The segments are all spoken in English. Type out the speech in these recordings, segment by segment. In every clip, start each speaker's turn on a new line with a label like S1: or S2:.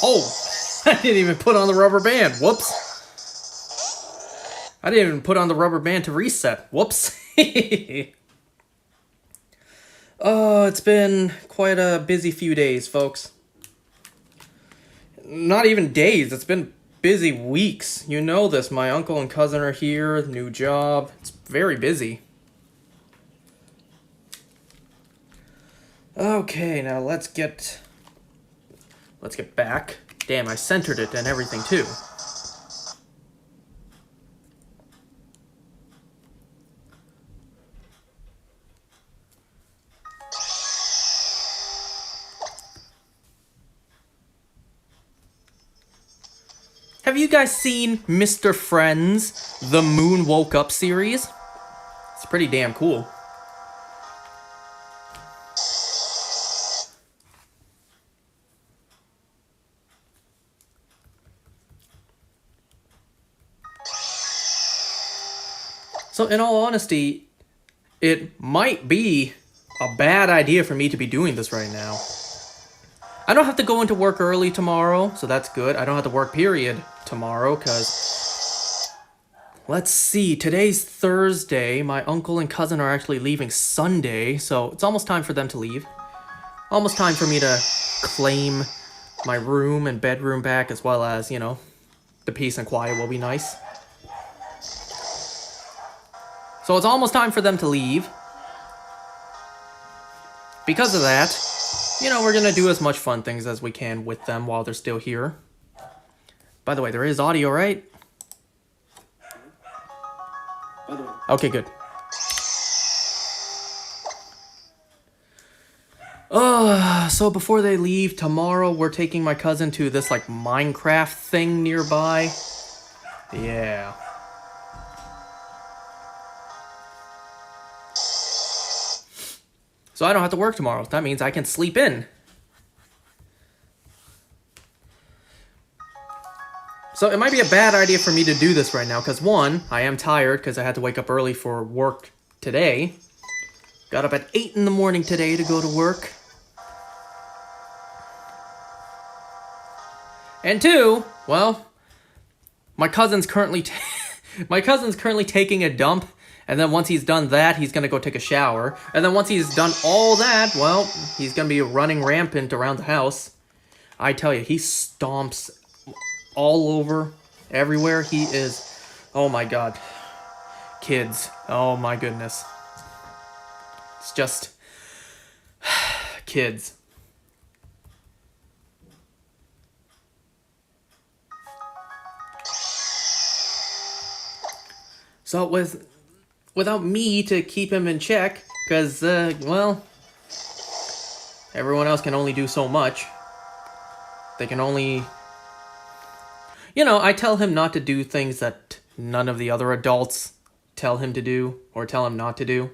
S1: Oh, I didn't even put on the rubber band. Whoops. I didn't even put on the rubber band to reset. Whoops. Oh, it's been quite a busy few days, folks. Not even days, it's been busy weeks. You know this, my uncle and cousin are here, new job. It's very busy. Okay, now let's get back. Damn, I centered it and everything too. Have you guys seen Mr. Friends, The Moon Woke Up series? It's pretty damn cool. So, in all honesty, it might be a bad idea for me to be doing this right now. I don't have to go into work early tomorrow, so that's good. I don't have to work, period, tomorrow, because... Let's see, today's Thursday. My uncle and cousin are actually leaving Sunday, so it's almost time for them to leave. Almost time for me to claim my room and bedroom back, as well as, you know, the peace and quiet will be nice. So it's almost time for them to leave. Because of that, you know, we're gonna do as much fun things as we can with them while they're still here. By the way, there is audio, right? Okay, good. So before they leave, tomorrow we're taking my cousin to this, like, Minecraft thing nearby. Yeah. So I don't have to work tomorrow. That means I can sleep in. So it might be a bad idea for me to do this right now, because one, I am tired because I had to wake up early for work today. Got up at 8 in the morning today to go to work. And two, well, my cousin's currently taking a dump. And then once he's done that, he's going to go take a shower. And then once he's done all that, well, he's going to be running rampant around the house. I tell you, he stomps all over, everywhere. He is, oh my god. Kids, oh my goodness. It's just, kids. So without me to keep him in check, because, well, everyone else can only do so much. They can only... You know, I tell him not to do things that none of the other adults tell him to do, or tell him not to do.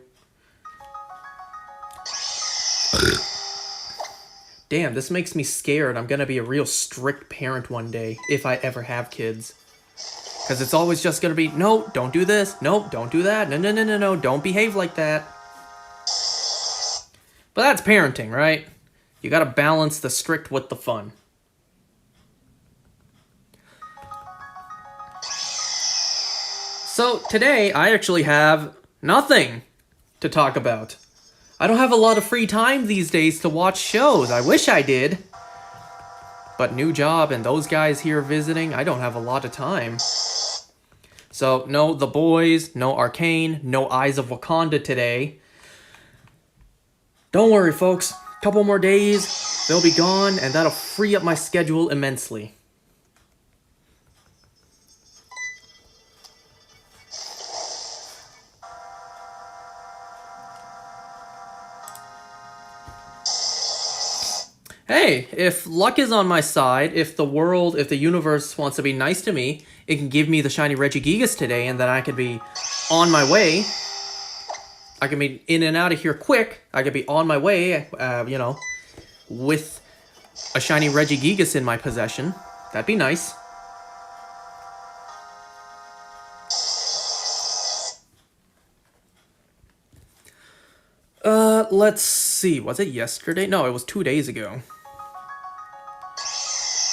S1: Damn, this makes me scared. I'm gonna be a real strict parent one day, if I ever have kids. Because it's always just going to be, no, don't do this. No, don't do that. No, don't behave like that. But that's parenting, right? You got to balance the strict with the fun. So today, I actually have nothing to talk about. I don't have a lot of free time these days to watch shows. I wish I did. But new job and those guys here visiting, I don't have a lot of time. So, no The Boys, no Arcane, no Eyes of Wakanda today. Don't worry, folks. Couple more days, they'll be gone, and that'll free up my schedule immensely. Hey, if luck is on my side, if the universe wants to be nice to me, it can give me the shiny Regigigas today, and then I could be on my way. I can be in and out of here quick. I could be on my way, you know, with a shiny Regigigas in my possession. That'd be nice. Let's see. Was it yesterday? No, it was 2 days ago.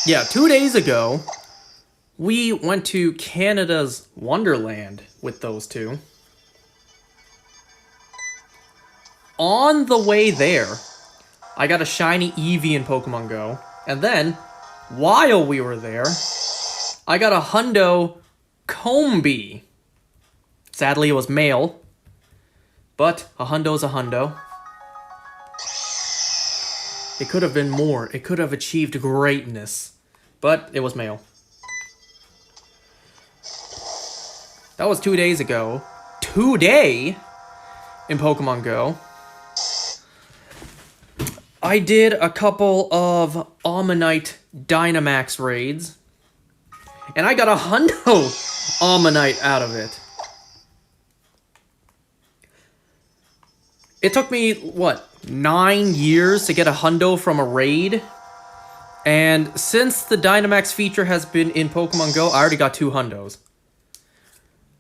S1: Yeah, 2 days ago, we went to Canada's Wonderland with those two. On the way there, I got a shiny Eevee in Pokemon Go. And then, while we were there, I got a Hundo Combee. Sadly, it was male. But a Hundo's a Hundo. It could have been more. It could have achieved greatness. But it was male. That was 2 days ago. Today, in Pokemon Go, I did a couple of Ammonite Dynamax raids. And I got a Hundo Ammonite out of it. It took me, 9 years to get a Hundo from a raid? And since the Dynamax feature has been in Pokemon Go, I already got 2 Hundos.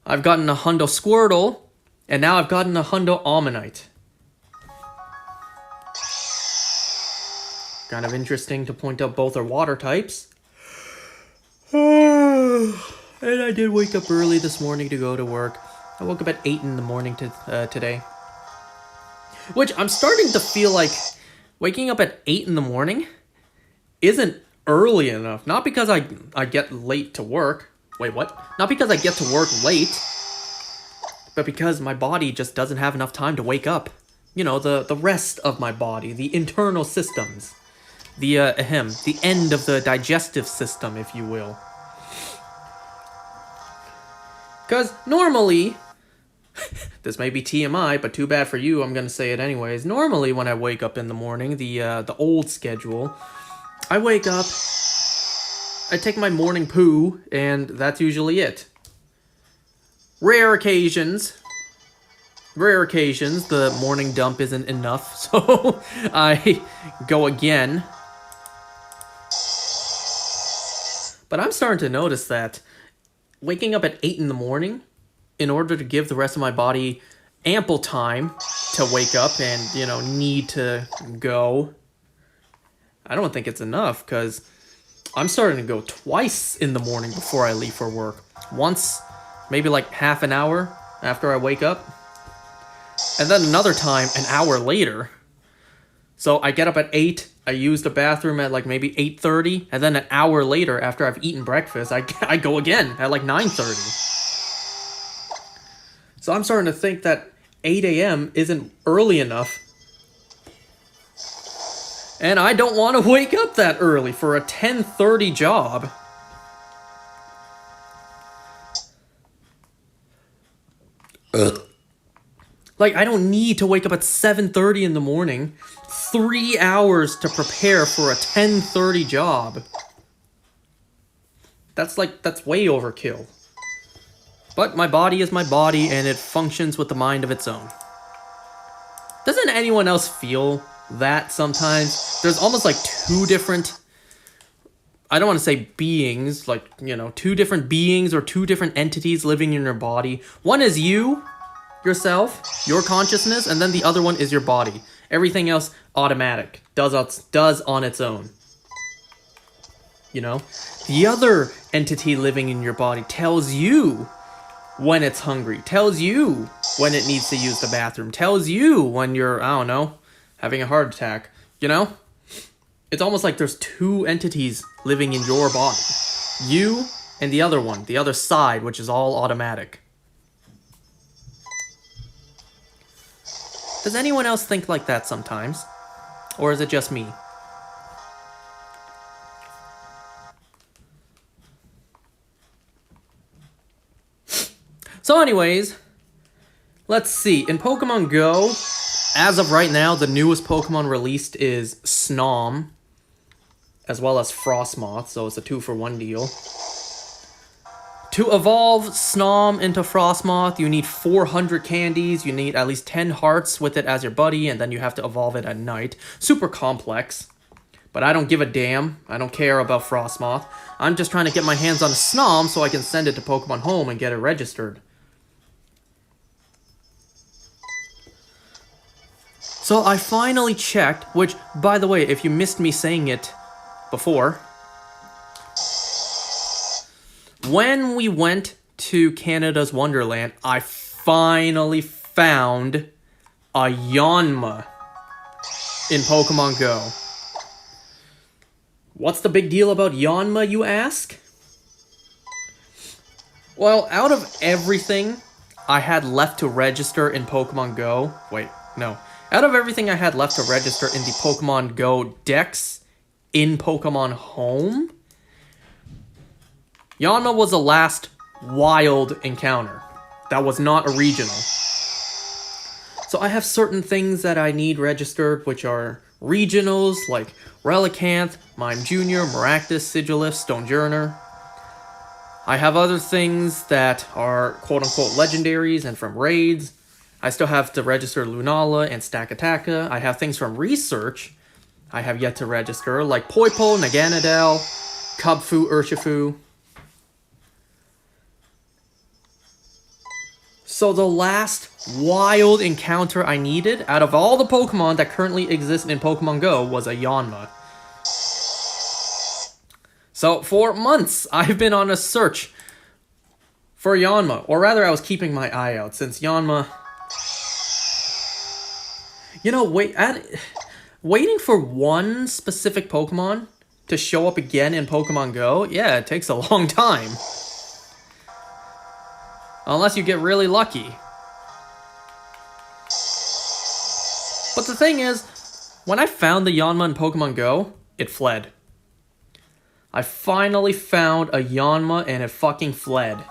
S1: I've gotten a Hundo Squirtle, and now I've gotten a Hundo Ammonite. Kind of interesting to point out both are water types. And I did wake up early this morning to go to work. I woke up at 8 in the morning today. Which I'm starting to feel like waking up at 8 in the morning isn't early enough. Not because I get late to work. Wait, what? Not because I get to work late. But because my body just doesn't have enough time to wake up. You know, the rest of my body. The internal systems. The end of the digestive system, if you will. Because normally, this may be TMI, but too bad for you, I'm going to say it anyways. Normally, when I wake up in the morning, the old schedule, I wake up, I take my morning poo, and that's usually it. Rare occasions, the morning dump isn't enough, so I go again. But I'm starting to notice that waking up at 8 in the morning, in order to give the rest of my body ample time to wake up and, need to go, I don't think it's enough, because I'm starting to go twice in the morning before I leave for work. Once, maybe like half an hour after I wake up, and then another time an hour later. So I get up at 8, I use the bathroom at like maybe 8:30, and then an hour later after I've eaten breakfast, I go again at like 9:30. So I'm starting to think that 8 a.m. isn't early enough. And I don't want to wake up that early for a 10:30 job. Like, I don't need to wake up at 7:30 in the morning, 3 hours to prepare for a 10:30 job. That's way overkill. But my body is my body, and it functions with the mind of its own. Doesn't anyone else feel that sometimes? There's almost like two different, I don't want to say beings, like, two different beings or two different entities living in your body. One is you, yourself, your consciousness, and then the other one is your body. Everything else, automatic, does on its own. The other entity living in your body tells you when it's hungry, tells you when it needs to use the bathroom, tells you when you're, I don't know, having a heart attack, It's almost like there's two entities living in your body. You and the other one, the other side, which is all automatic. Does anyone else think like that sometimes? Or is it just me? So anyways, let's see. In Pokemon Go, as of right now, the newest Pokemon released is Snom, as well as Frostmoth, so it's a 2-for-1 deal. To evolve Snom into Frostmoth, you need 400 candies, you need at least 10 hearts with it as your buddy, and then you have to evolve it at night. Super complex. But I don't give a damn. I don't care about Frostmoth. I'm just trying to get my hands on a Snom so I can send it to Pokemon Home and get it registered. So I finally checked, which, by the way, if you missed me saying it before, when we went to Canada's Wonderland, I finally found a Yanma in Pokemon Go. What's the big deal about Yanma, you ask? Well, out of everything I had left to register in Pokemon Go... Wait, no. Out of everything I had left to register in the Pokemon Go Dex in Pokemon Home, Yanma was the last wild encounter. That was not a regional. So I have certain things that I need registered, which are regionals, like Relicanth, Mime Jr., Maractus, Sigilif, Stonejourner. I have other things that are quote-unquote legendaries and from raids. I still have to register Lunala and Stakataka. I have things from research I have yet to register, like Poipo, Naganadel, Cubfu, Urshifu. So the last wild encounter I needed out of all the Pokemon that currently exist in Pokemon Go was a Yanma. So for months, I've been on a search for Yanma. Or rather, I was keeping my eye out since Yanma... You know, waiting for one specific Pokemon to show up again in Pokemon Go, yeah, it takes a long time. Unless you get really lucky. But the thing is, when I found the Yanma in Pokemon Go, it fled. I finally found a Yanma and it fucking fled.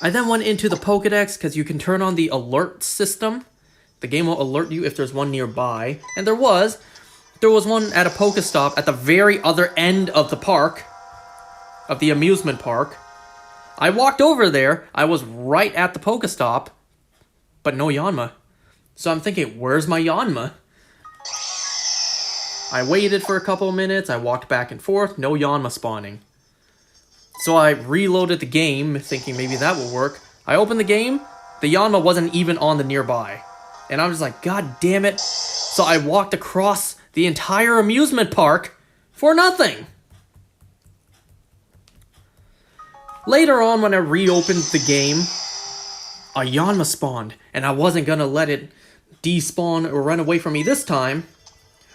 S1: I then went into the Pokedex because you can turn on the alert system. The game will alert you if there's one nearby. And there was one at a Pokestop at the very other end of the park. Of the amusement park. I walked over there. I was right at the Pokestop. But no Yanma. So I'm thinking, where's my Yanma? I waited for a couple of minutes. I walked back and forth. No Yanma spawning. So I reloaded the game, thinking maybe that will work. I opened the game. The Yanma wasn't even on the nearby. And I was like, God damn it. So I walked across the entire amusement park for nothing. Later on, when I reopened the game, a Yanma spawned. And I wasn't going to let it despawn or run away from me this time.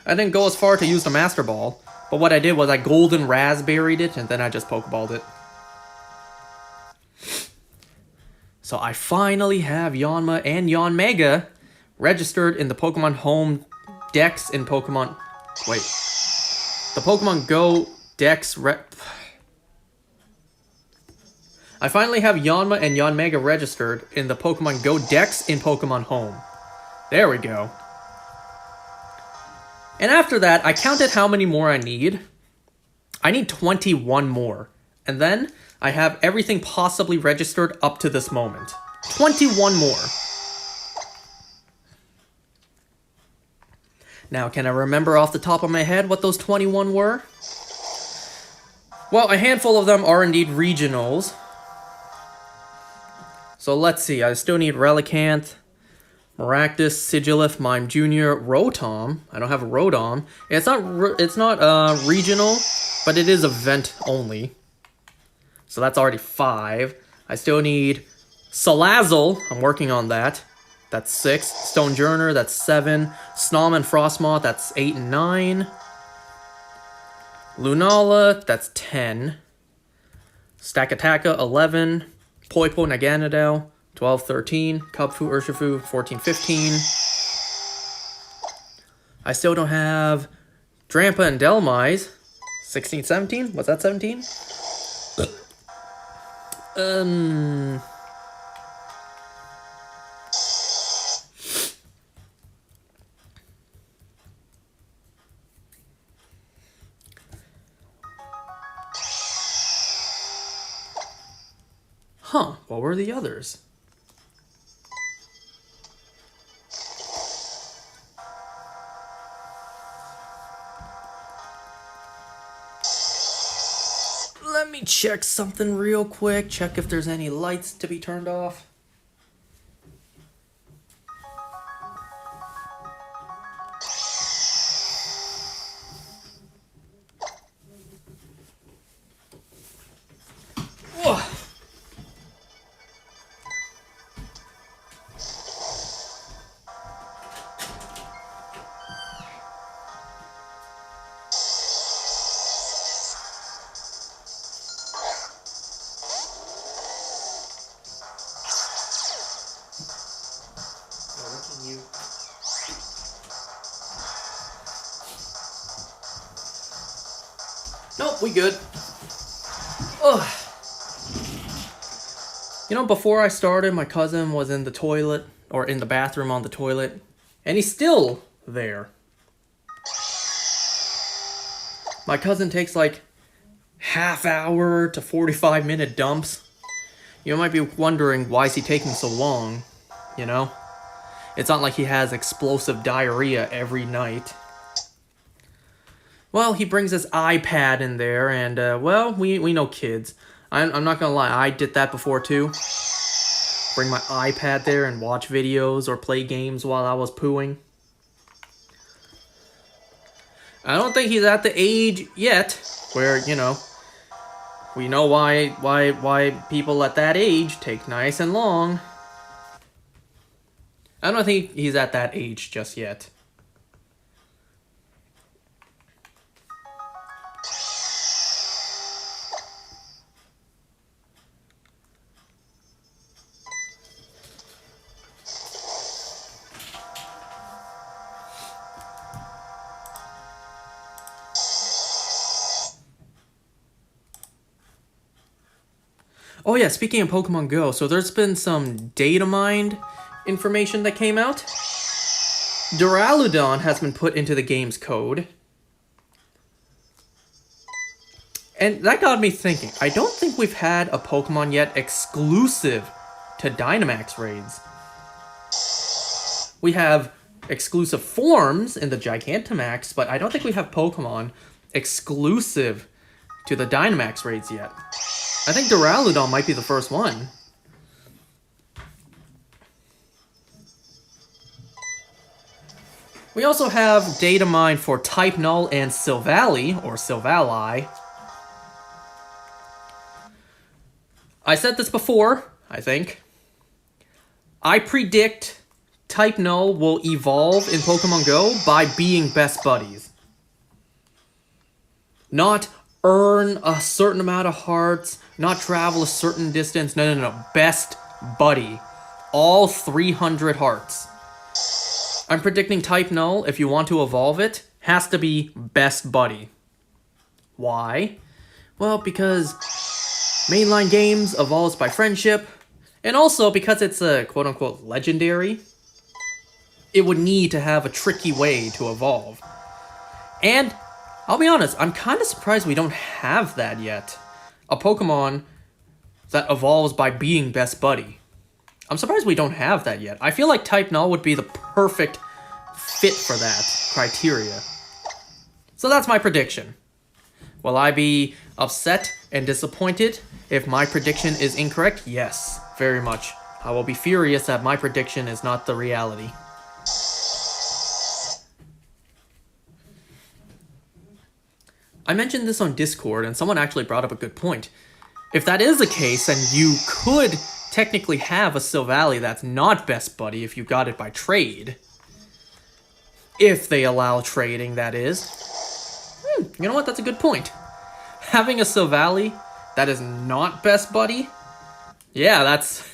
S1: I didn't go as far to use the Master Ball. But what I did was I golden raspberried it and then I just Pokeballed it. So I finally have Yanma and Yanmega registered in the Pokemon Home Dex in Pokemon... Wait. The Pokemon Go Dex... I finally have Yanma and Yanmega registered in the Pokemon Go Dex in Pokemon Home. There we go. And after that, I counted how many more I need. I need 21 more. And then I have everything possibly registered up to this moment. 21 more. Now, can I remember off the top of my head what those 21 were? Well, a handful of them are indeed regionals. So let's see. I still need Relicanth, Maractus, Sigilif, Mime Jr., Rotom. I don't have a Rotom. It's not regional, but it is event only. So that's already 5. I still need Salazzle. I'm working on that. That's 6. Stonejourner, that's 7. Snom and Frostmoth, that's 8 and 9. Lunala, that's 10. Stakataka, 11. Poipo, Naganadel, 12, 13. Cubfu, Urshifu, 14, 15. I still don't have Drampa and Delmise. 16, 17? Was that 17? Huh, what were the others? Let me check something real quick. Check if there's any lights to be turned off. Nope, we good. Ugh. You know, before I started, my cousin was in the toilet, or in the bathroom on the toilet, and he's still there. My cousin takes like half-hour to 45-minute dumps. You might be wondering, why is he taking so long, you know? It's not like he has explosive diarrhea every night. Well, he brings his iPad in there, and, well, we know kids. I'm not gonna lie, I did that before too. Bring my iPad there and watch videos or play games while I was pooing. I don't think he's at the age yet where, you know, we know why people at that age take nice and long. I don't think he's at that age just yet. Oh yeah, speaking of Pokemon Go, so there's been some data mined information that came out. Duraludon has been put into the game's code. And that got me thinking, I don't think we've had a Pokemon yet exclusive to Dynamax raids. We have exclusive forms in the Gigantamax, but I don't think we have Pokemon exclusive to the Dynamax raids yet. I think Duraludon might be the first one. We also have data mined for Type Null and Silvally, or Silvally. I said this before, I think. I predict Type Null will evolve in Pokemon Go by being best buddies. Not earn a certain amount of hearts, not travel a certain distance. No. Best buddy. All 300 hearts. I'm predicting Type Null, if you want to evolve it, has to be best buddy. Why? Well, because mainline games evolves by friendship, and also because it's a quote-unquote legendary, it would need to have a tricky way to evolve. And I'll be honest, I'm kind of surprised we don't have that yet. A Pokemon that evolves by being best buddy. I'm surprised we don't have that yet. I feel like Type Null would be the perfect fit for that criteria. So that's my prediction. Will I be upset and disappointed if my prediction is incorrect? Yes, very much. I will be furious that my prediction is not the reality. I mentioned this on Discord, and someone actually brought up a good point. If that is the case, then you could technically have a Silvally that's not best buddy if you got it by trade. If they allow trading, that is. You know what? That's a good point. Having a Silvally that is not best buddy, yeah, that's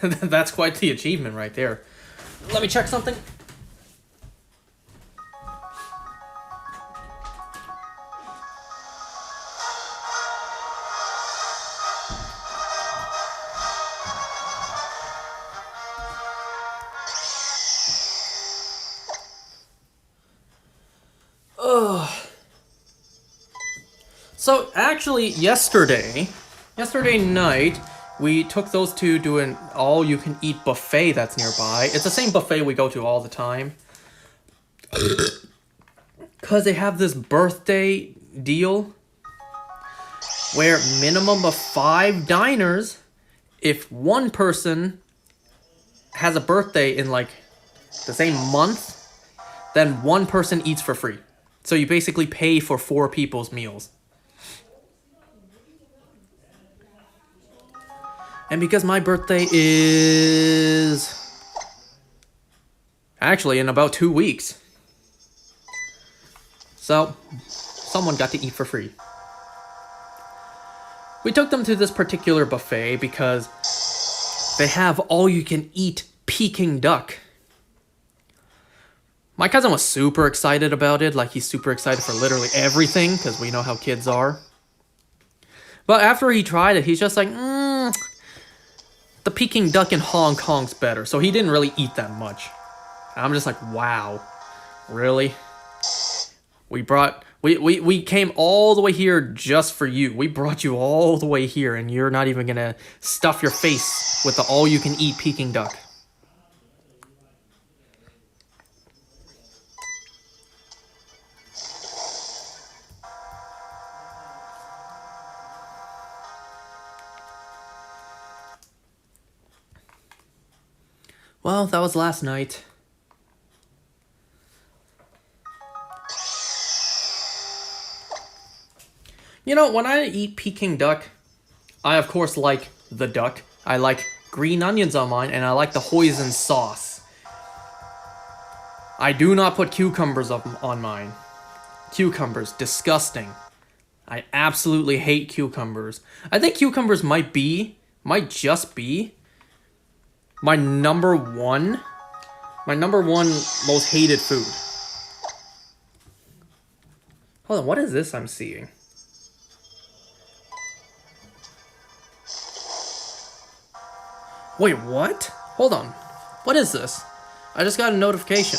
S1: that's quite the achievement right there. Let me check something. So actually yesterday night, we took those two to an all-you-can-eat buffet that's nearby. It's the same buffet we go to all the time. Because they have this birthday deal where minimum of 5 diners, if one person has a birthday in like the same month, then one person eats for free. So you basically pay for 4 people's meals. And because my birthday is actually in about 2 weeks, so someone got to eat for free. We took them to this particular buffet because they have all-you-can-eat Peking duck. My cousin was super excited about it, like he's super excited for literally everything, because we know how kids are. But after he tried it, he's just like, the Peking duck in Hong Kong's better. So he didn't really eat that much. And I'm just like, wow, really? We came all the way here just for you. We brought you all the way here, and you're not even gonna stuff your face with the all-you-can-eat Peking duck. Well, that was last night. You know, when I eat Peking duck, I of course like the duck. I like green onions on mine, and I like the hoisin sauce. I do not put cucumbers on mine. Cucumbers, disgusting. I absolutely hate cucumbers. I think cucumbers might just be my number one most hated food. Hold on, what is this I'm seeing? Wait, what? Hold on. What is this? I just got a notification.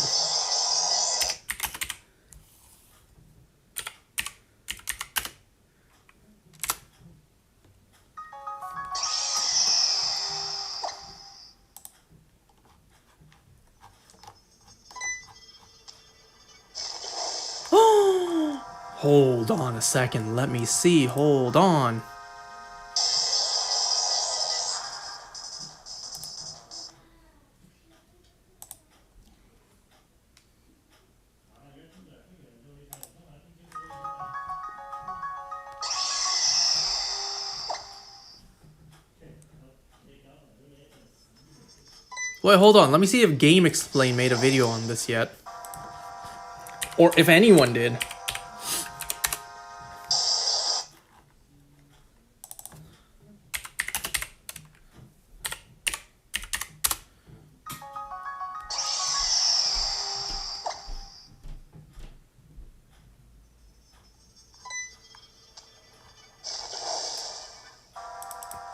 S1: Hold on a second. Let me see. Hold on. Wait, hold on. Let me see if Game Explain made a video on this yet. Or if anyone did.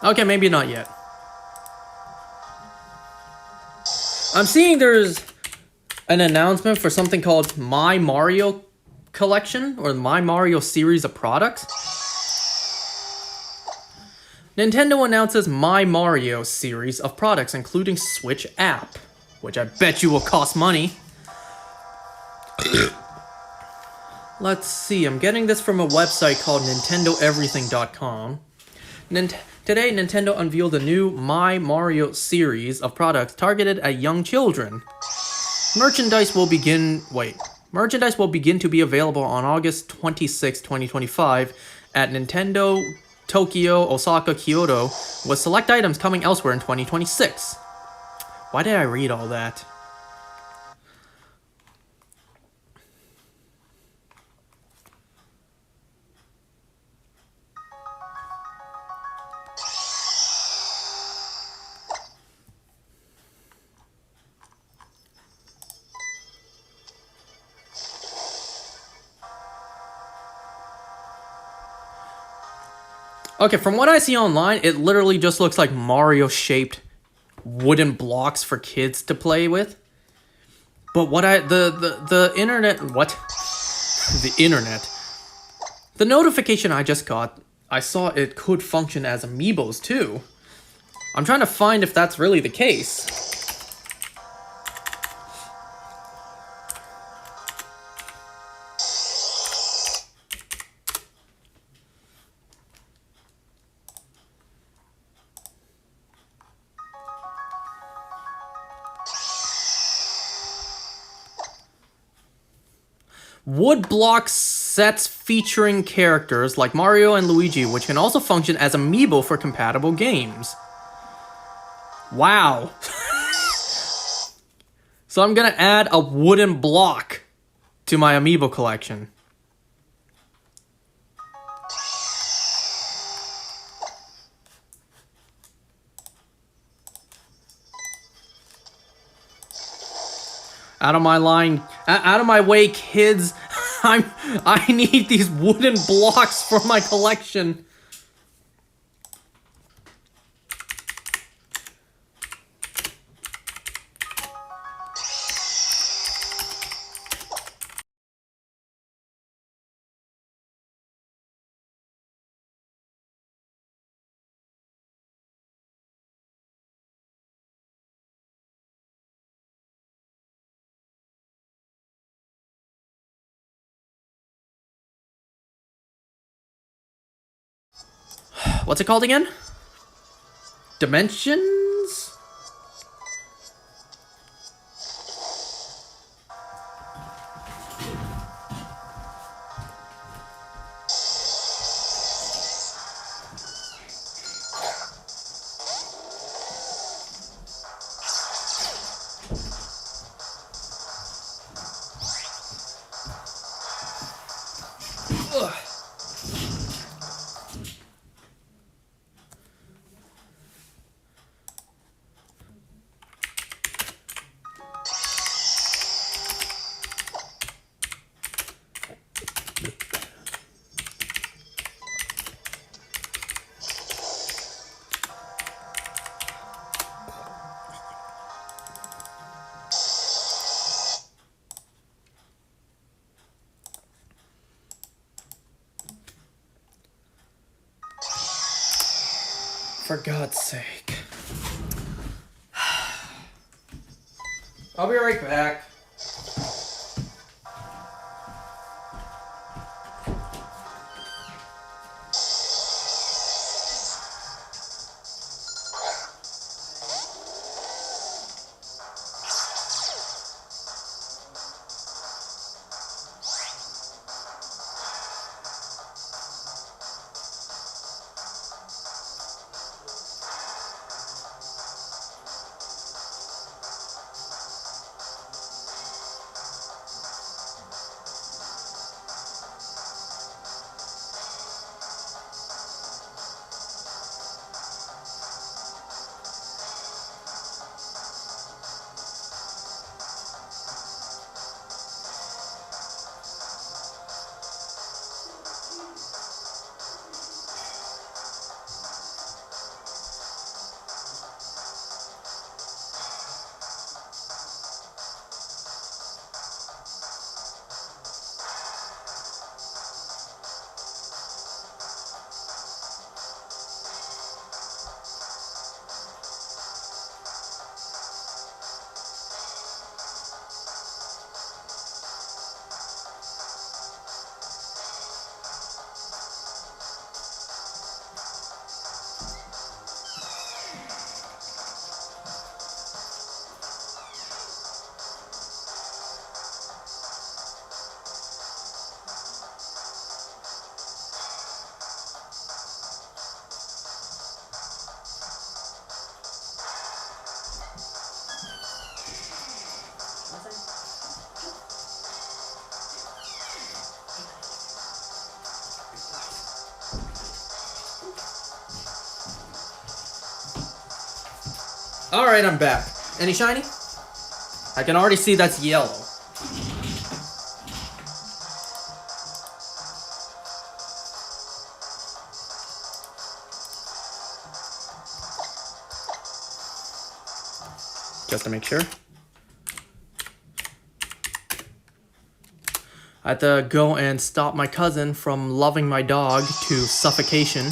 S1: Okay, maybe not yet. I'm seeing there's an announcement for something called My Mario Collection, or My Mario series of products. Nintendo announces My Mario series of products, including Switch app, which I bet you will cost money. Let's see, I'm getting this from a website called NintendoEverything.com. Today, Nintendo unveiled a new My Mario series of products targeted at young children. Merchandise will begin to be available on August 26, 2025 at Nintendo Tokyo, Osaka, Kyoto, with select items coming elsewhere in 2026. Why did I read all that? Okay, from what I see online, it literally just looks like Mario-shaped wooden blocks for kids to play with. But what the internet, the notification I just got, I saw it could function as amiibos too. I'm trying to find if that's really the case. Wood block sets featuring characters like Mario and Luigi, which can also function as amiibo for compatible games. Wow. So I'm gonna add a wooden block to my amiibo collection. Out of my line, Out of my way, kids. I need these wooden blocks for my collection. What's it called again? Dimensions? Ugh. For God's sake. I'll be right back. Alright, I'm back. Any shiny? I can already see that's yellow. Just to make sure. I had to go and stop my cousin from loving my dog to suffocation.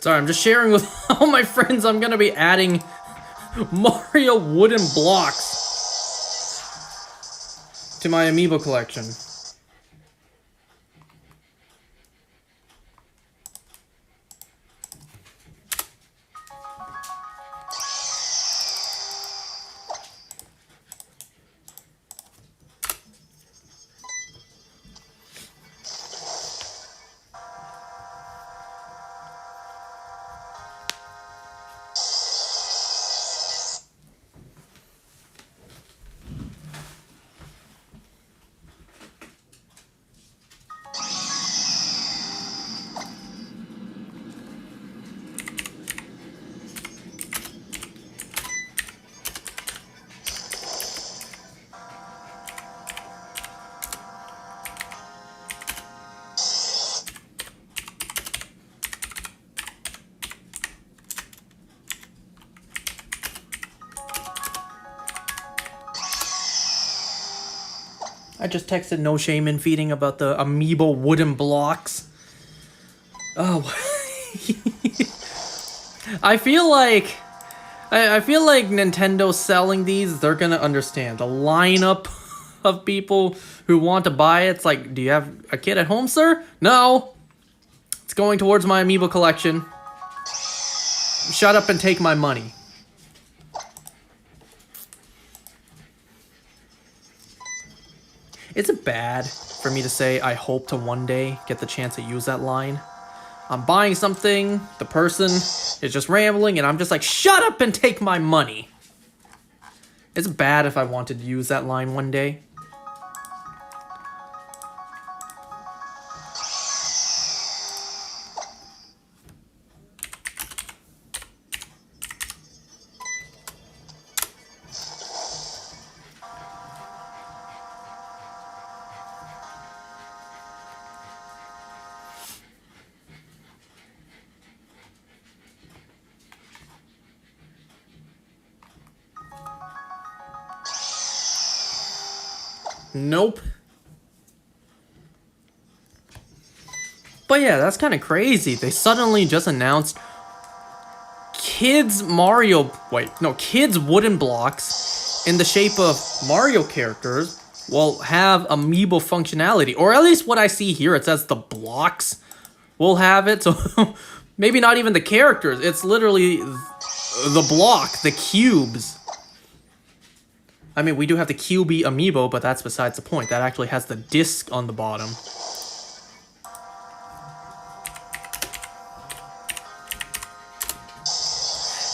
S1: Sorry, I'm just sharing with all my friends. I'm gonna be adding Mario wooden blocks to my amiibo collection. I just texted No Shame in Feeding about the amiibo wooden blocks. Oh. I feel like Nintendo selling these, they're gonna understand. The lineup of people who want to buy it, it's like, do you have a kid at home, sir? No. It's going towards my amiibo collection. Shut up and take my money. Is it bad for me to say I hope to one day get the chance to use that line? I'm buying something, the person is just rambling, and I'm just like, shut up and take my money. Is it bad if I wanted to use that line one day? Nope. But yeah, that's kind of crazy. They suddenly just announced kids wooden blocks in the shape of Mario characters will have amiibo functionality. Or at least what I see here, it says the blocks will have it. So maybe not even the characters. It's literally the block, the cubes. I mean, we do have the QB amiibo, but that's besides the point. That actually has the disc on the bottom.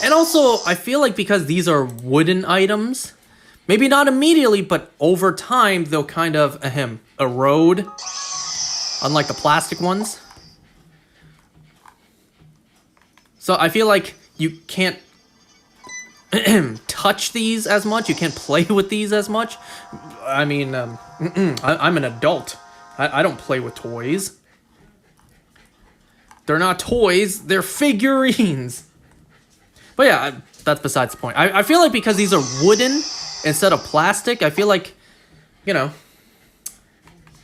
S1: And also, I feel like because these are wooden items, maybe not immediately, but over time, they'll kind of erode, unlike the plastic ones. So I feel like you can't touch these as much. You can't play with these as much. I mean, I'm an adult. I don't play with toys. They're not toys. They're figurines. But yeah, that's besides the point. I feel like because these are wooden instead of plastic, I feel like, you know,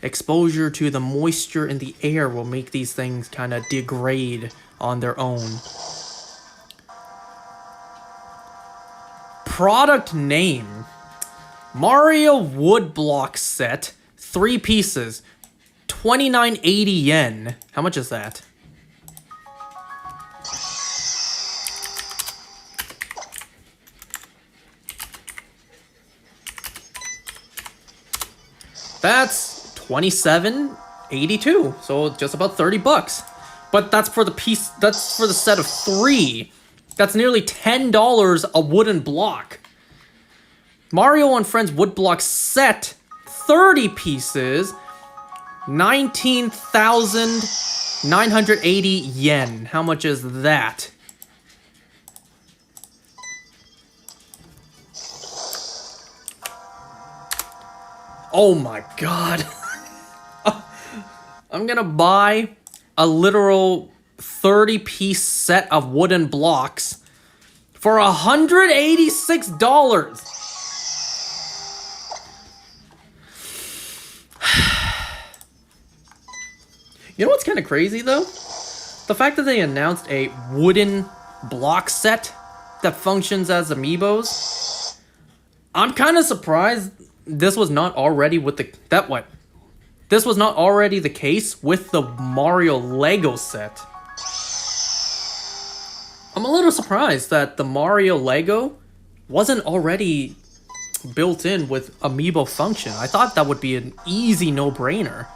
S1: exposure to the moisture in the air will make these things kind of degrade on their own. Product name: Mario wood block set, 3 pieces, 2980 yen. How much is that? That's 27.82, so just about 30 bucks. But that's for the piece, that's for the set of 3. That's nearly $10 a wooden block. Mario and Friends wood block set, 30 pieces, 19,980 yen. How much is that? Oh my god. I'm gonna buy a literal 30-piece set of wooden blocks for $186. You know what's kind of crazy though? The fact that they announced a wooden block set that functions as amiibos, I'm kind of surprised this was not already with the This was not already the case with the Mario Lego set. I'm a little surprised that the Mario Lego wasn't already built in with amiibo function. I thought that would be an easy no-brainer.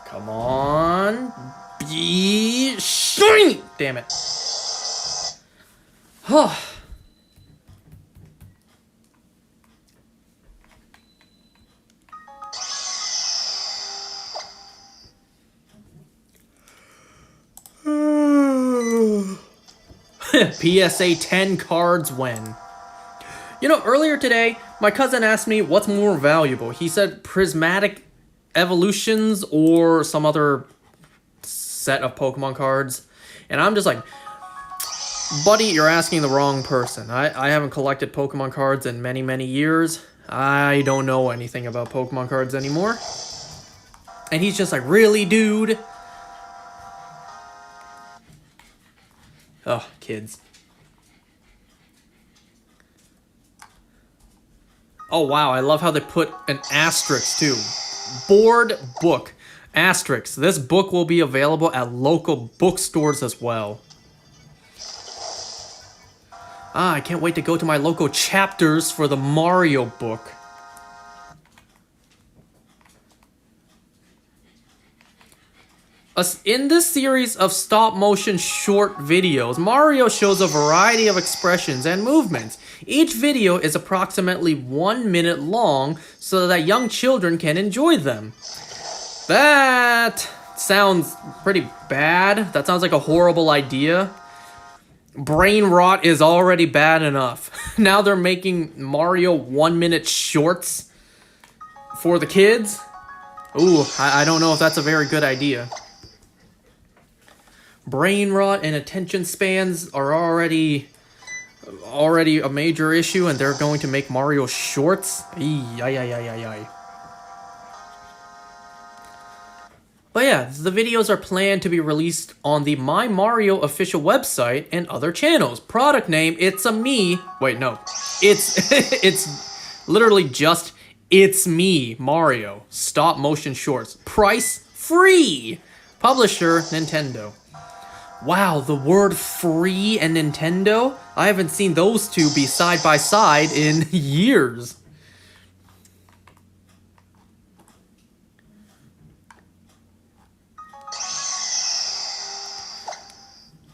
S1: Come on. Be shiny! Damn it. PSA 10 cards when? You know, earlier today, my cousin asked me what's more valuable. He said prismatic evolutions or some other set of Pokemon cards. And I'm just like, buddy, you're asking the wrong person. I haven't collected Pokemon cards in many, many years. I don't know anything about Pokemon cards anymore. And he's just like, really, dude? Oh, kids. Oh, wow, I love how they put an asterisk, too. Board book. Asterisk. This book will be available at local bookstores as well. I can't wait to go to my local chapters for the Mario book. In this series of stop-motion short videos, Mario shows a variety of expressions and movements. Each video is approximately 1 minute long so that young children can enjoy them. That sounds pretty bad. That sounds like a horrible idea. Brain rot is already bad enough. Now they're making Mario 1 minute shorts for the kids? Ooh, I don't know if that's a very good idea. Brain rot and attention spans are already a major issue, and they're going to make Mario shorts? Ay. But yeah, the videos are planned to be released on the My Mario official website and other channels. Product name, It's a Me. Wait, no. It's literally just It's Me, Mario. Stop motion shorts. Price, free. Publisher, Nintendo. Wow, the word free and Nintendo? I haven't seen those two be side by side in years.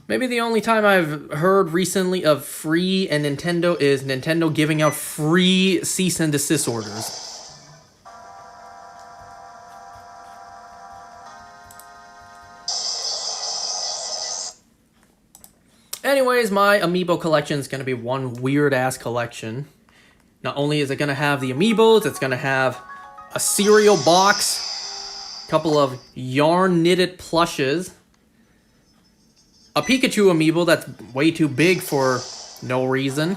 S1: Maybe the only time I've heard recently of free and Nintendo is Nintendo giving out free cease and desist orders. Anyways, my amiibo collection is going to be one weird-ass collection. Not only is it going to have the amiibos, it's going to have a cereal box, a couple of yarn-knitted plushes, a Pikachu amiibo that's way too big for no reason.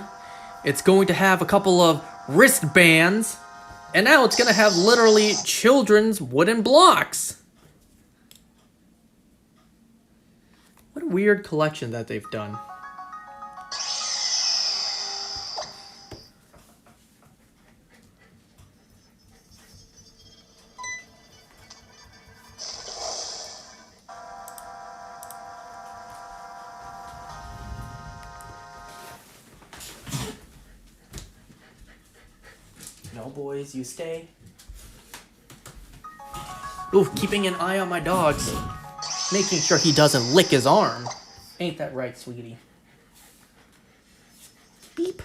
S1: It's going to have a couple of wristbands, and now it's going to have literally children's wooden blocks. What a weird collection that they've done. No, boys, you stay. Ooh, keeping an eye on my dogs. Making sure he doesn't lick his arm. Ain't that right, sweetie? Beep.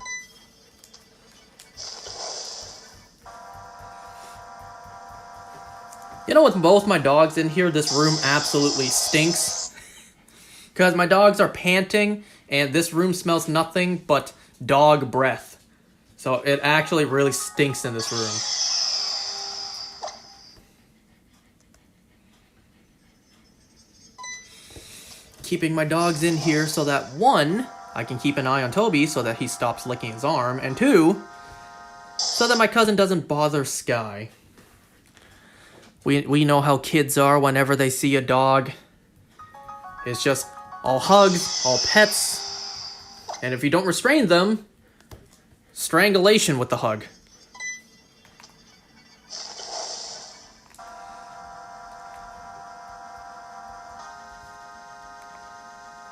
S1: You know, with both my dogs in here, this room absolutely stinks. Because my dogs are panting, and this room smells nothing but dog breath. So it actually really stinks in this room. Keeping my dogs in here so that, one, I can keep an eye on Toby so that he stops licking his arm, and two, so that my cousin doesn't bother Sky. We know how kids are whenever they see a dog. It's just all hugs, all pets, and if you don't restrain them, strangulation with the hug.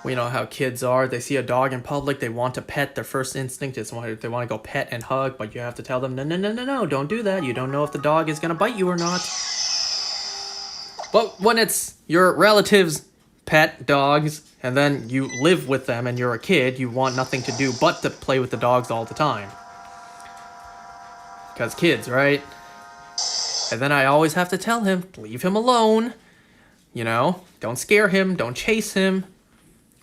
S1: We know how kids are. They see a dog in public, they want to pet. Their first instinct is they want to go pet and hug, but you have to tell them, no, don't do that. You don't know if the dog is going to bite you or not. But when it's your relatives' pet dogs, and then you live with them and you're a kid, you want nothing to do but to play with the dogs all the time. Because kids, right? And then I always have to tell him, leave him alone. You know, don't scare him, don't chase him.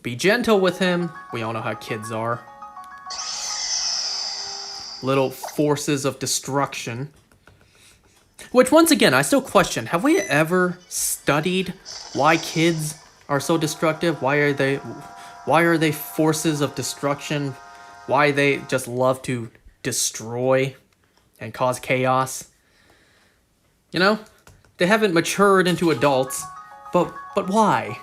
S1: Be gentle with him. We all know how kids are. Little forces of destruction. Which, once again, I still question, have we ever studied why kids are so destructive? Why are they forces of destruction? Why they just love to destroy and cause chaos? You know, they haven't matured into adults, but why?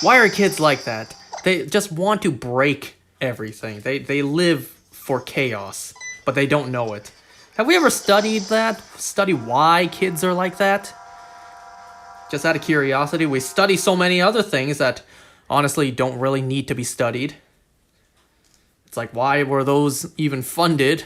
S1: Why are kids like that? They just want to break everything. They live for chaos, but they don't know it. Have we ever studied that? Study why kids are like that? Just out of curiosity, we study so many other things that honestly don't really need to be studied. It's like, why were those even funded?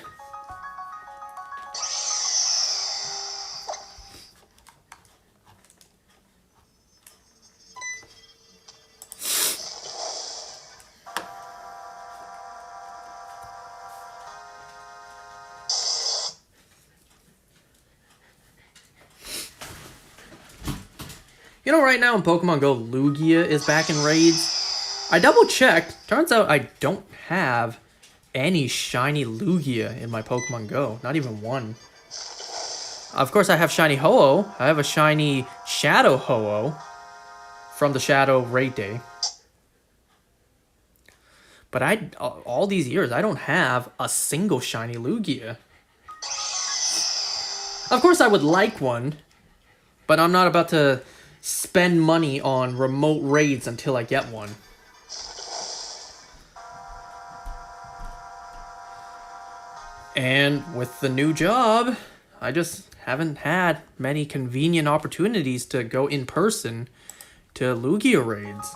S1: You know, right now in Pokemon Go, Lugia is back in raids. I double checked. Turns out I don't have any shiny Lugia in my Pokemon Go. Not even one. Of course, I have shiny Ho-Oh. I have a shiny Shadow Ho-Oh from the Shadow Raid Day. But all these years, I don't have a single shiny Lugia. Of course, I would like one, but I'm not about to spend money on remote raids until I get one. And with the new job, I just haven't had many convenient opportunities to go in person to Lugia raids.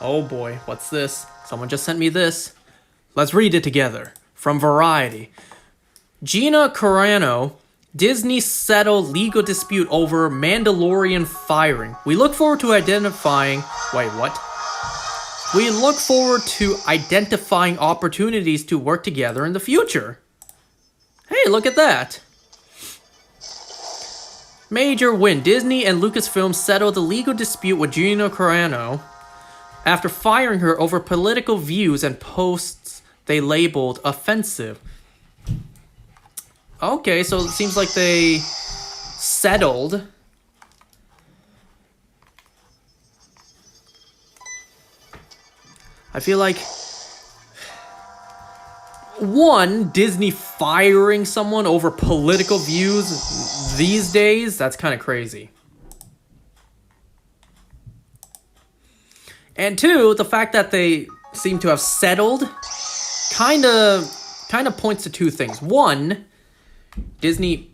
S1: Oh boy, what's this? Someone just sent me this. Let's read it together. From Variety. Gina Carano, Disney settled legal dispute over Mandalorian firing. We look forward to identifying... Wait, what? We look forward to identifying opportunities to work together in the future. Hey, look at that. Major win. Disney and Lucasfilm settled the legal dispute with Gina Carano after firing her over political views and posts they labeled offensive. Okay, so it seems like they settled. I feel like... One, Disney firing someone over political views these days, that's kind of crazy. And two, the fact that they seem to have settled kind of points to two things. One, Disney,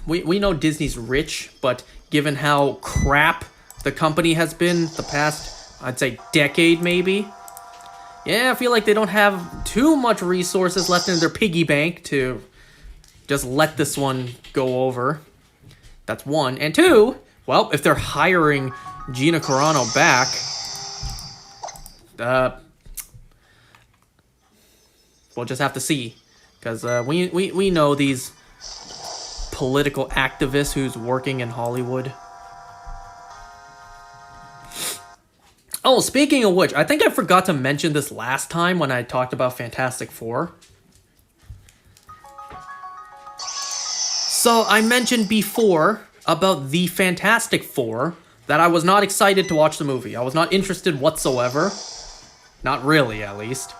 S1: we know Disney's rich, but given how crap the company has been the past, I'd say, decade maybe, yeah, I feel like they don't have too much resources left in their piggy bank to just let this one go over. That's one. And two, well, if they're hiring Gina Carano back... we'll just have to see, because we know these political activist who's working in Hollywood. Oh, speaking of which, I think I forgot to mention this last time when I talked about Fantastic Four. So I mentioned before about the Fantastic Four that I was not excited to watch the movie. I was not interested whatsoever. Not really, at least.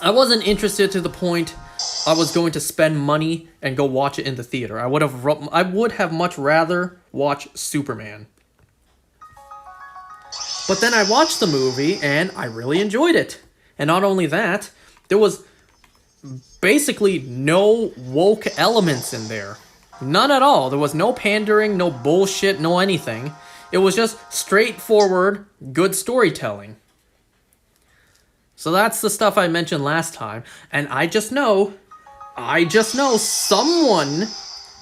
S1: I wasn't interested to the point I was going to spend money and go watch it in the theater. I would have much rather watch Superman. But then I watched the movie and I really enjoyed it. And not only that, there was basically no woke elements in there. None at all. There was no pandering, no bullshit, no anything. It was just straightforward, good storytelling. So that's the stuff I mentioned last time. And I just know someone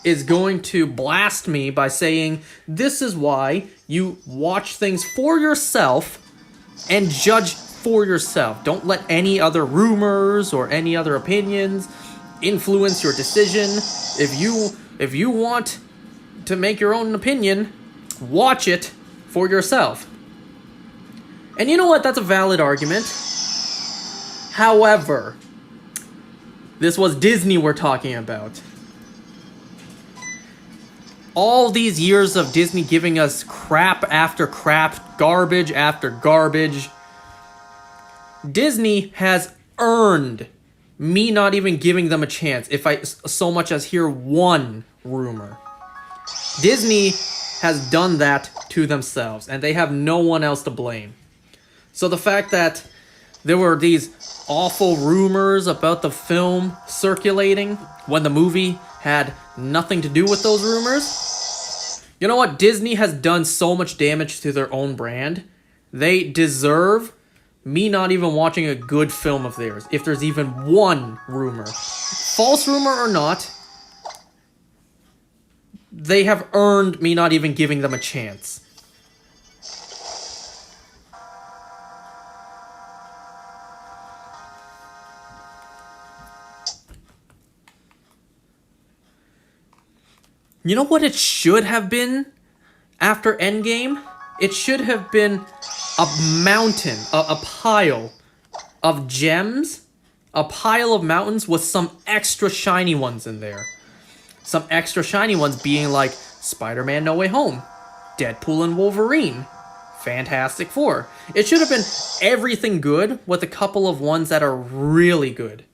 S1: is going to blast me by saying, this is why you watch things for yourself and judge for yourself. Don't let any other rumors or any other opinions influence your decision. If you want to make your own opinion, watch it for yourself. And you know what? That's a valid argument. However, this was Disney we're talking about. All these years of Disney giving us crap after crap, garbage after garbage, Disney has earned me not even giving them a chance if I so much as hear one rumor. Disney has done that to themselves, and they have no one else to blame. So the fact that there were these awful rumors about the film circulating when the movie had nothing to do with those rumors. You know what? Disney has done so much damage to their own brand. They deserve me not even watching a good film of theirs, if there's even one rumor. False rumor or not, they have earned me not even giving them a chance. You know what it should have been after Endgame? It should have been a mountain, a pile of gems, a pile of mountains with some extra shiny ones in there. Some extra shiny ones being like Spider-Man No Way Home, Deadpool and Wolverine, Fantastic Four. It should have been everything good with a couple of ones that are really good.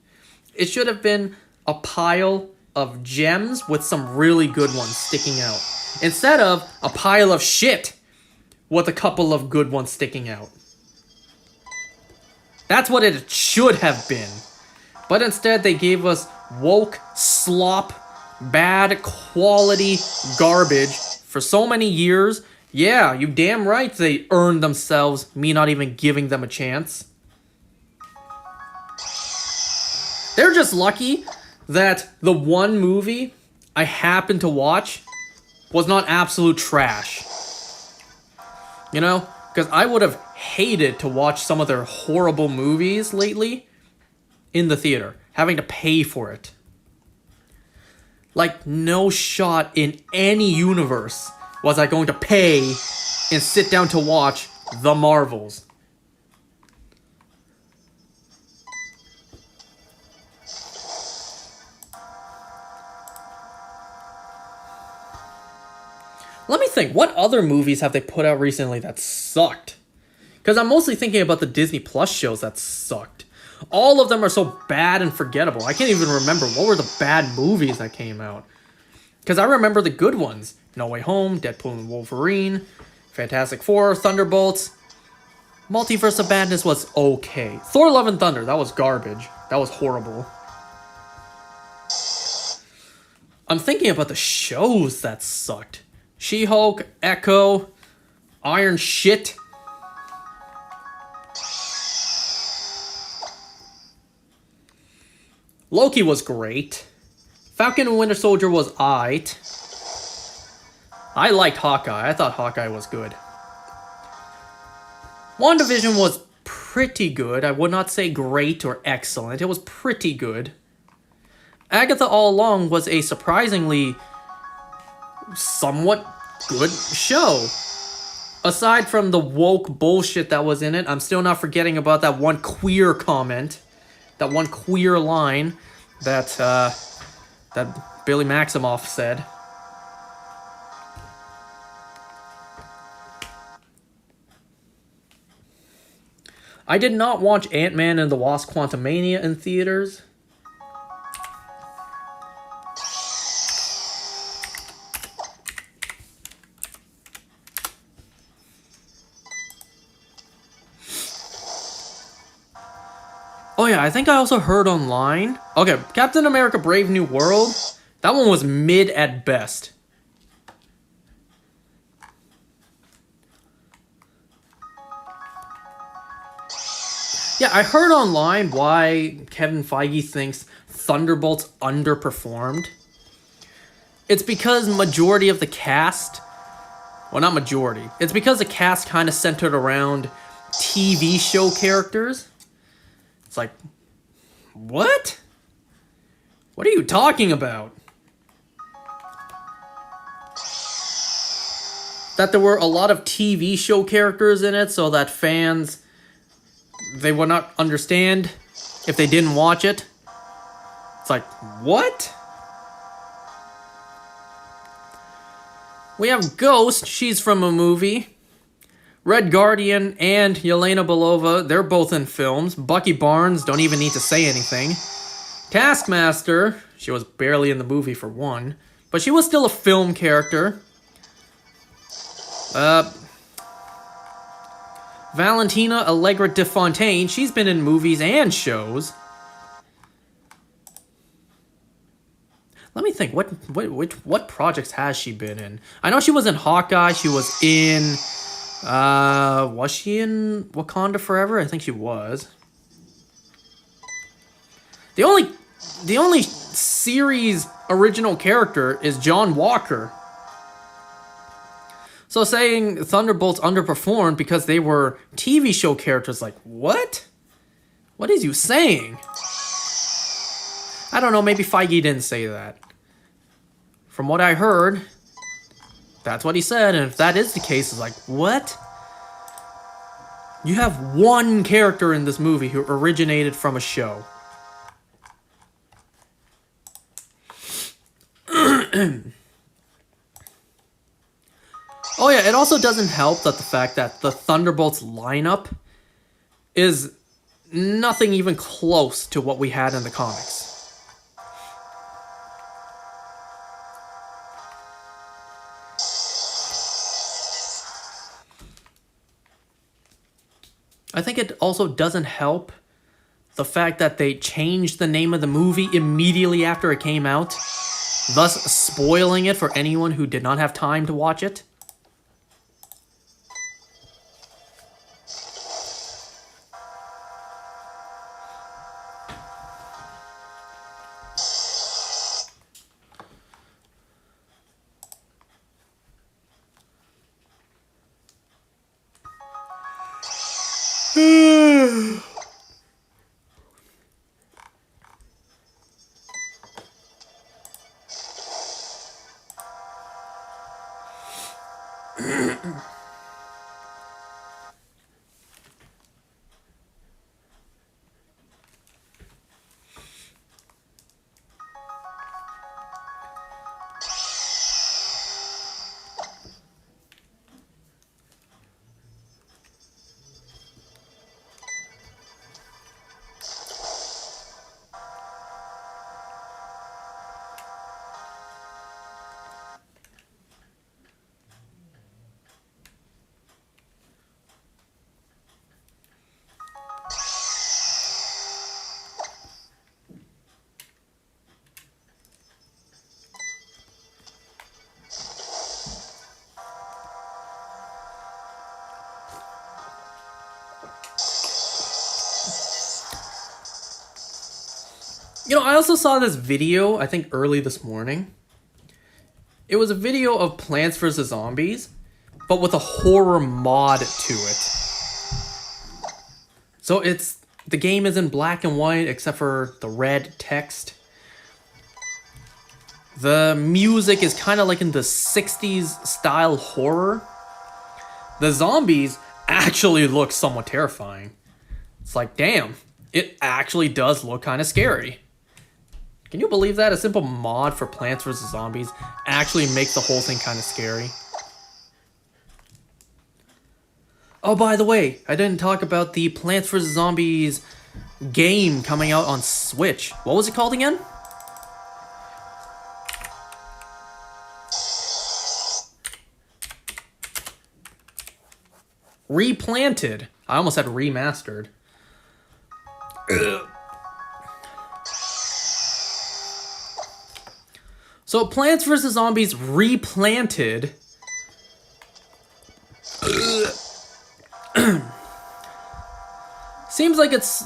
S1: It should have been a pile of gems with some really good ones sticking out, instead of a pile of shit with a couple of good ones sticking out. That's what it should have been. But instead they gave us woke slop, bad quality garbage for so many years. Yeah, you damn right they earned themselves me not even giving them a chance. They're just lucky that the one movie I happened to watch was not absolute trash. You know? Because I would have hated to watch some of their horrible movies lately in the theater, having to pay for it. Like, no shot in any universe was I going to pay and sit down to watch The Marvels. Let me think, what other movies have they put out recently that sucked? Because I'm mostly thinking about the Disney Plus shows that sucked. All of them are so bad and forgettable. I can't even remember what were the bad movies that came out. Because I remember the good ones. No Way Home, Deadpool and Wolverine, Fantastic Four, Thunderbolts. Multiverse of Madness was okay. Thor Love and Thunder, that was garbage. That was horrible. I'm thinking about the shows that sucked. She-Hulk, Echo, Iron Shit. Loki was great. Falcon and Winter Soldier was aight. I liked Hawkeye. I thought Hawkeye was good. WandaVision was pretty good. I would not say great or excellent. It was pretty good. Agatha all along was a surprisingly somewhat good show. Aside from the woke bullshit that was in it, I'm still not forgetting about that one queer comment, that one queer line that that Billy Maximoff said. I did not watch Ant-Man and the Wasp: Quantumania in theaters. Oh yeah, I think I also heard online. Okay, Captain America Brave New World. That one was mid at best. Yeah, I heard online why Kevin Feige thinks Thunderbolts underperformed. It's because majority of the cast... Well, not majority. It's because the cast kind of centered around TV show characters. It's like, what? What are you talking about? That there were a lot of TV show characters in it so that fans... they would not understand if they didn't watch it. It's like, what? We have Ghost, she's from a movie. Red Guardian and Yelena Belova, they're both in films. Bucky Barnes, don't even need to say anything. Taskmaster, she was barely in the movie for one, but she was still a film character. Valentina Allegra de Fontaine, she's been in movies and shows. Let me think, what projects has she been in? I know she was in Hawkeye, she was in... was she in Wakanda Forever? I think she was. The only series original character is John Walker. So saying Thunderbolts underperformed because they were TV show characters, like, what? What is you saying? I don't know, maybe Feige didn't say that. From what I heard, that's what he said, and if that is the case, it's like, what? You have one character in this movie who originated from a show. Oh yeah, it also doesn't help that the fact that the Thunderbolts lineup is nothing even close to what we had in the comics. I think it also doesn't help the fact that they changed the name of the movie immediately after it came out, thus spoiling it for anyone who did not have time to watch it. You know, I also saw this video, I think early this morning. It was a video of Plants vs. Zombies, but with a horror mod to it. So the game is in black and white except for the red text. The music is kind of like in the 60s style horror. The zombies actually look somewhat terrifying. It's like, damn, it actually does look kind of scary. Can you believe that? A simple mod for Plants vs. Zombies actually makes the whole thing kind of scary. Oh, by the way, I didn't talk about the Plants vs. Zombies game coming out on Switch. What was it called again? Replanted. I almost said remastered. Ugh. So Plants vs. Zombies Replanted seems like it's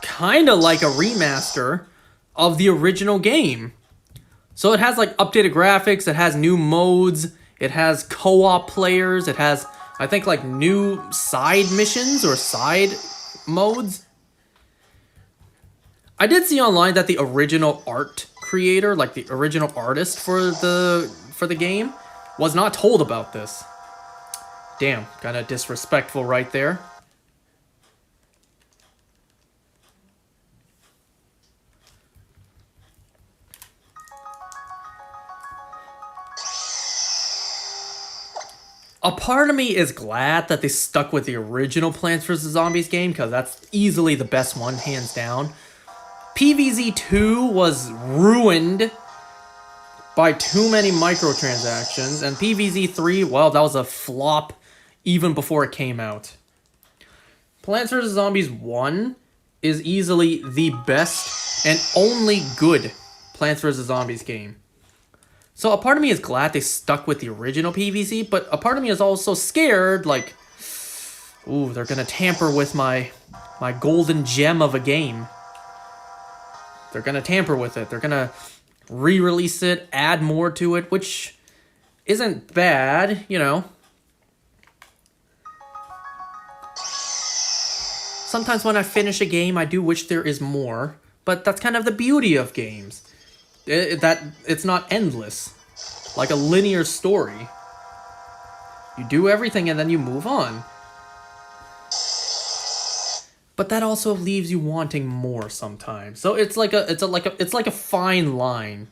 S1: kind of like a remaster of the original game. So it has like updated graphics, it has new modes, it has co-op players, it has, I think, like new side missions or side modes. I did see online that the original art creator, like the original artist for the game, was not told about this. Damn, kind of disrespectful right there. A part of me is glad that they stuck with the original Plants vs. Zombies game, because that's easily the best one, hands down. PvZ 2 was ruined by too many microtransactions, and PvZ 3, well, that was a flop even before it came out. Plants vs. Zombies 1 is easily the best and only good Plants vs. Zombies game. So a part of me is glad they stuck with the original PvZ, but a part of me is also scared, like, ooh, they're gonna tamper with my golden gem of a game. They're gonna tamper with it. They're gonna re-release it, add more to it, which isn't bad, you know. Sometimes when I finish a game, I do wish there is more, but that's kind of the beauty of games. That it's not endless, like a linear story. You do everything and then you move on. But that also leaves you wanting more sometimes. So it's like a fine line.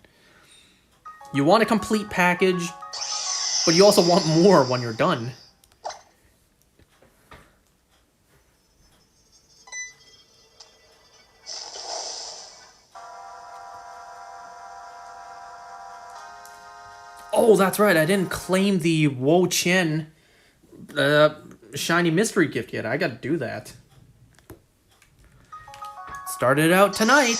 S1: You want a complete package, but you also want more when you're done. Oh, that's right. I didn't claim the Wo Chen shiny mystery gift yet. I gotta do that. Started out tonight.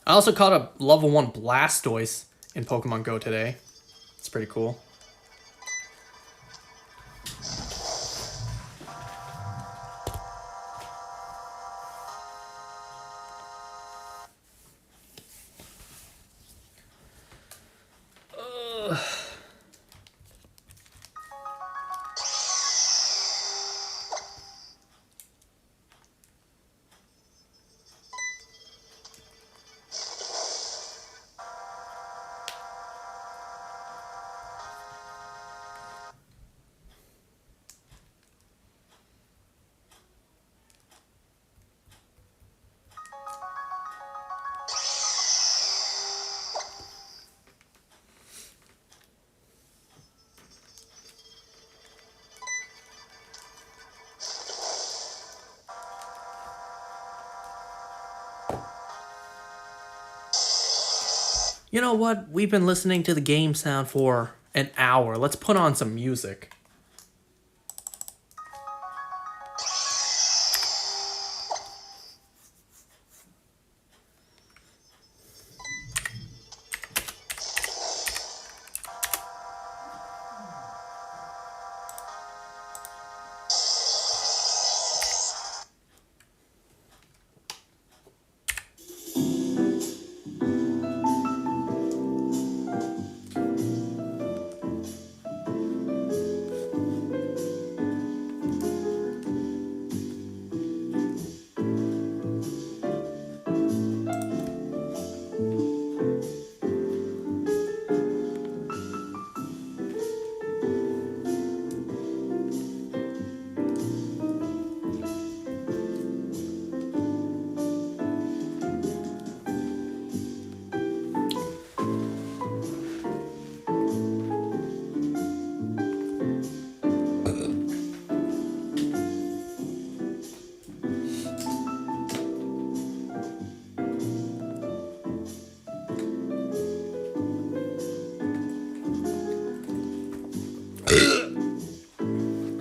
S1: I also caught a level 1 Blastoise in Pokemon Go today. It's pretty cool. You know what? We've been listening to the game sound for an hour. Let's put on some music.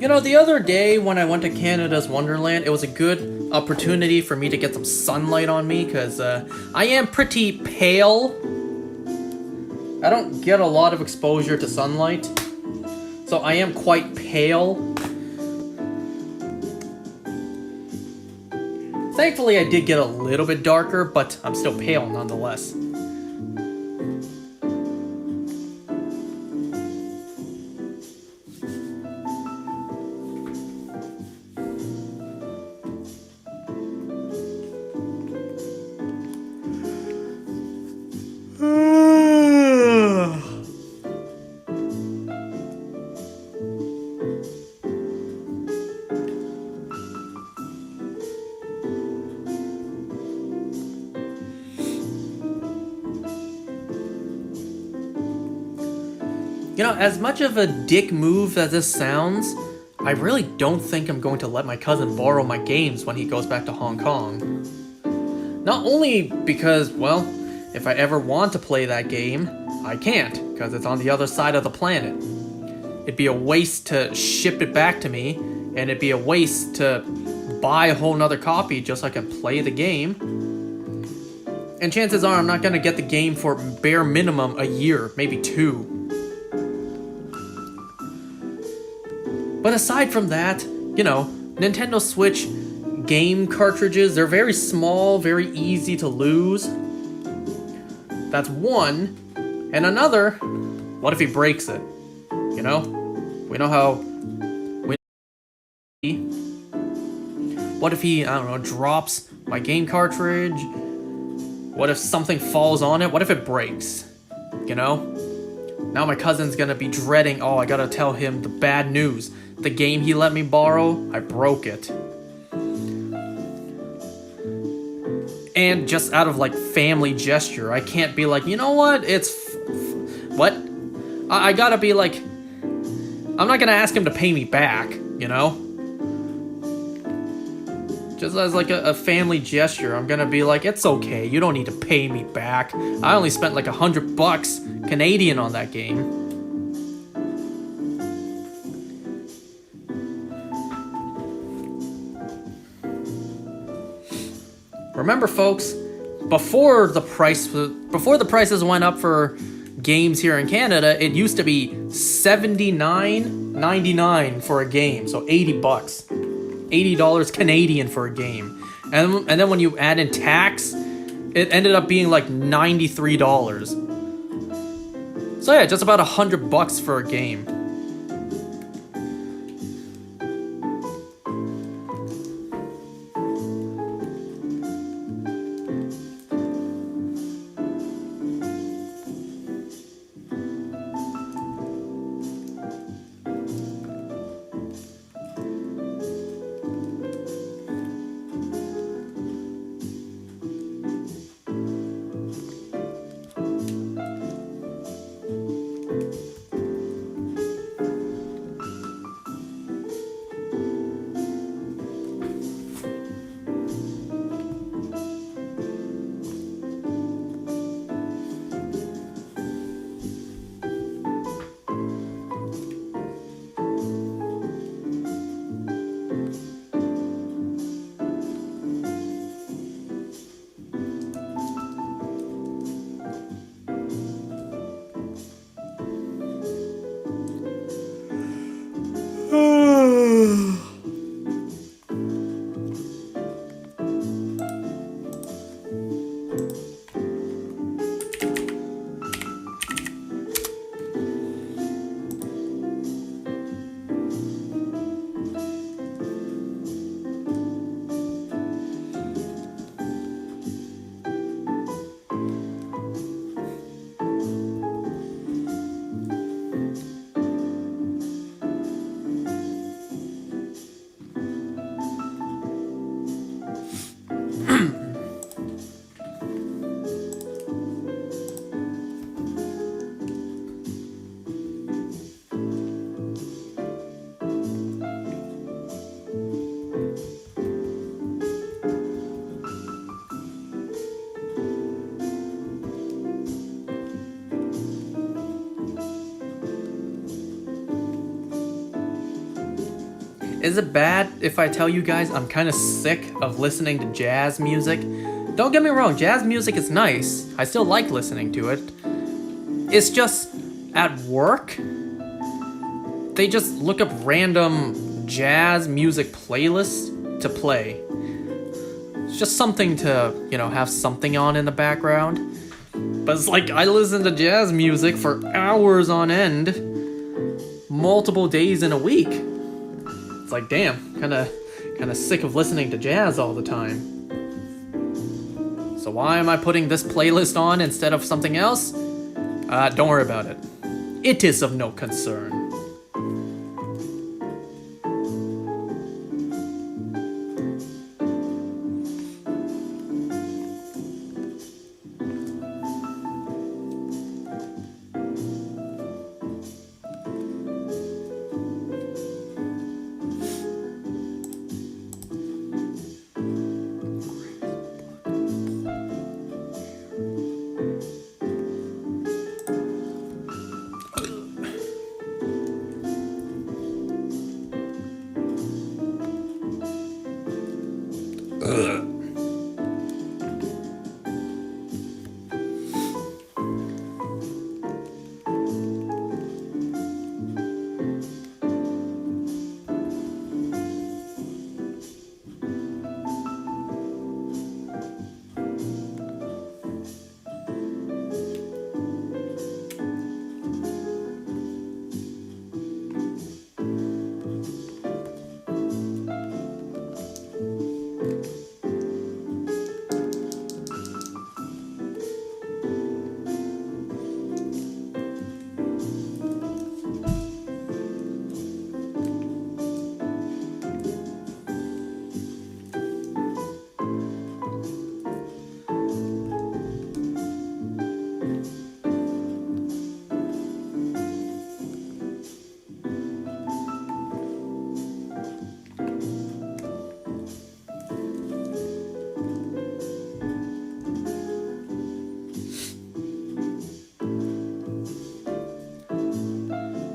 S1: You know, the other day when I went to Canada's Wonderland, it was a good opportunity for me to get some sunlight on me, because I am pretty pale. I don't get a lot of exposure to sunlight, so I am quite pale. Thankfully, I did get a little bit darker, but I'm still pale nonetheless. You know, as much of a dick move as this sounds, I really don't think I'm going to let my cousin borrow my games when he goes back to Hong Kong. Not only because, well, if I ever want to play that game, I can't, because it's on the other side of the planet. It'd be a waste to ship it back to me, and it'd be a waste to buy a whole nother copy just so I can play the game. And chances are I'm not going to get the game for bare minimum a year, maybe 2. But aside from that, you know, Nintendo Switch game cartridges, they're very small, very easy to lose. That's one. And another, what if he breaks it? You know? We know how... What if he, I don't know, drops my game cartridge? What if something falls on it? What if it breaks? You know? Now my cousin's gonna be dreading, oh, I gotta tell him the bad news. The game he let me borrow, I broke it. And just out of, like, family gesture, I can't be like, you know what, it's... What? I gotta be like... I'm not gonna ask him to pay me back, you know? Just as, like, a family gesture, I'm gonna be like, it's okay, you don't need to pay me back. I only spent, like, $100 Canadian on that game. Remember, folks, before the prices went up for games here in Canada, it used to be $79.99 for a game, so $80, $80 Canadian for a game, and then when you add in tax, it ended up being like $93. So yeah, just about $100 for a game. Is it bad if I tell you guys I'm kind of sick of listening to jazz music? Don't get me wrong, jazz music is nice. I still like listening to it. It's just, at work, they just look up random jazz music playlists to play. It's just something to, have something on in the background. But it's like, I listen to jazz music for hours on end, multiple days in a week. It's like, damn, kind of sick of listening to jazz all the time. So why am I putting this playlist on instead of something else? Don't worry about it. It is of no concern.